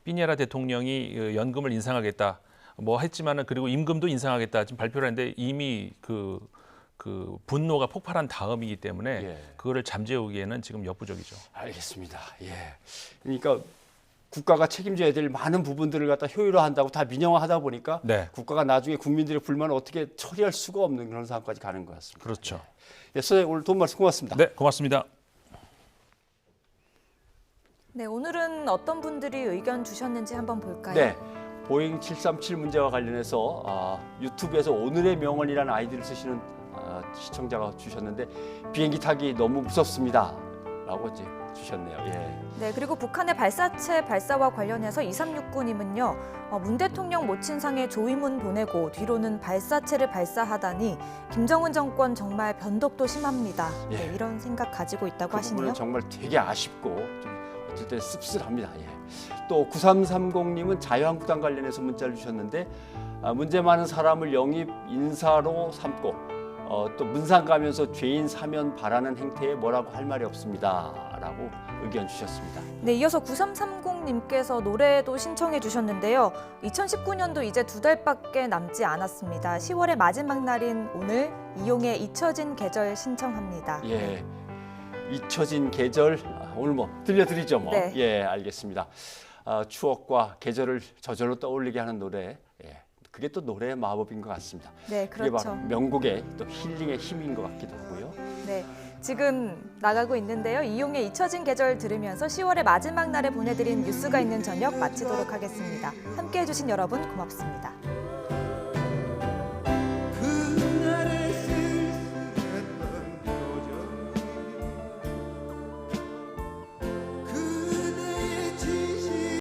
피니에라 대통령이 연금을 인상하겠다. 뭐 했지만은 그리고 임금도 인상하겠다 지금 발표를 했는데 이미 그 분노가 폭발한 다음이기 때문에 그거를 잠재우기에는 지금 역부족이죠. 알겠습니다. 그러니까 국가가 책임져야 될 많은 부분들을 갖다 효율화한다고 다 민영화하다 보니까 국가가 나중에 국민들의 불만을 어떻게 처리할 수가 없는 그런 상황까지 가는 것 같습니다. 그렇죠. 선생님 오늘 도움 말씀 고맙습니다. 네, 고맙습니다. 네, 오늘은 어떤 분들이 의견 주셨는지 한번 볼까요? 네. 보잉 737 문제와 관련해서 유튜브에서 오늘의 명언이라는 아이디를 쓰시는 시청자가 주셨는데 비행기 타기 너무 무섭습니다 라고 이제 주셨네요. 네, 그리고 북한의 발사체 발사와 관련해서 2369님은요. 문 대통령 모친상에 조의문 보내고 뒤로는 발사체를 발사하다니 김정은 정권 정말 변덕도 심합니다. 네, 이런 생각 가지고 있다고 하시네요. 정말 되게 아쉽고 좀 어쩔 때 씁쓸합니다. 또 9330님은 자유한국당 관련해서 문자를 주셨는데 문제 많은 사람을 영입 인사로 삼고 또 문상 가면서 죄인 사면 바라는 행태에 뭐라고 할 말이 없습니다라고 의견 주셨습니다. 네, 이어서 9330님께서 노래도 신청해 주셨는데요. 2019년도 이제 2달밖에 남지 않았습니다. 10월의 마지막 날인 오늘 이용의 잊혀진 계절 신청합니다. 예, 잊혀진 계절 오늘 뭐 들려드리죠 뭐. 네. 예, 알겠습니다. 추억과 계절을 저절로 떠올리게 하는 노래. 예, 그게 또 노래의 마법인 것 같습니다. 네, 그게 그렇죠. 바로 명곡의 또 힐링의 힘인 것 같기도 하고요. 네, 지금 나가고 있는데요. 이용의 잊혀진 계절 들으면서 10월의 마지막 날에 보내드린 뉴스가 있는 저녁 마치도록 하겠습니다. 함께해 주신 여러분 고맙습니다.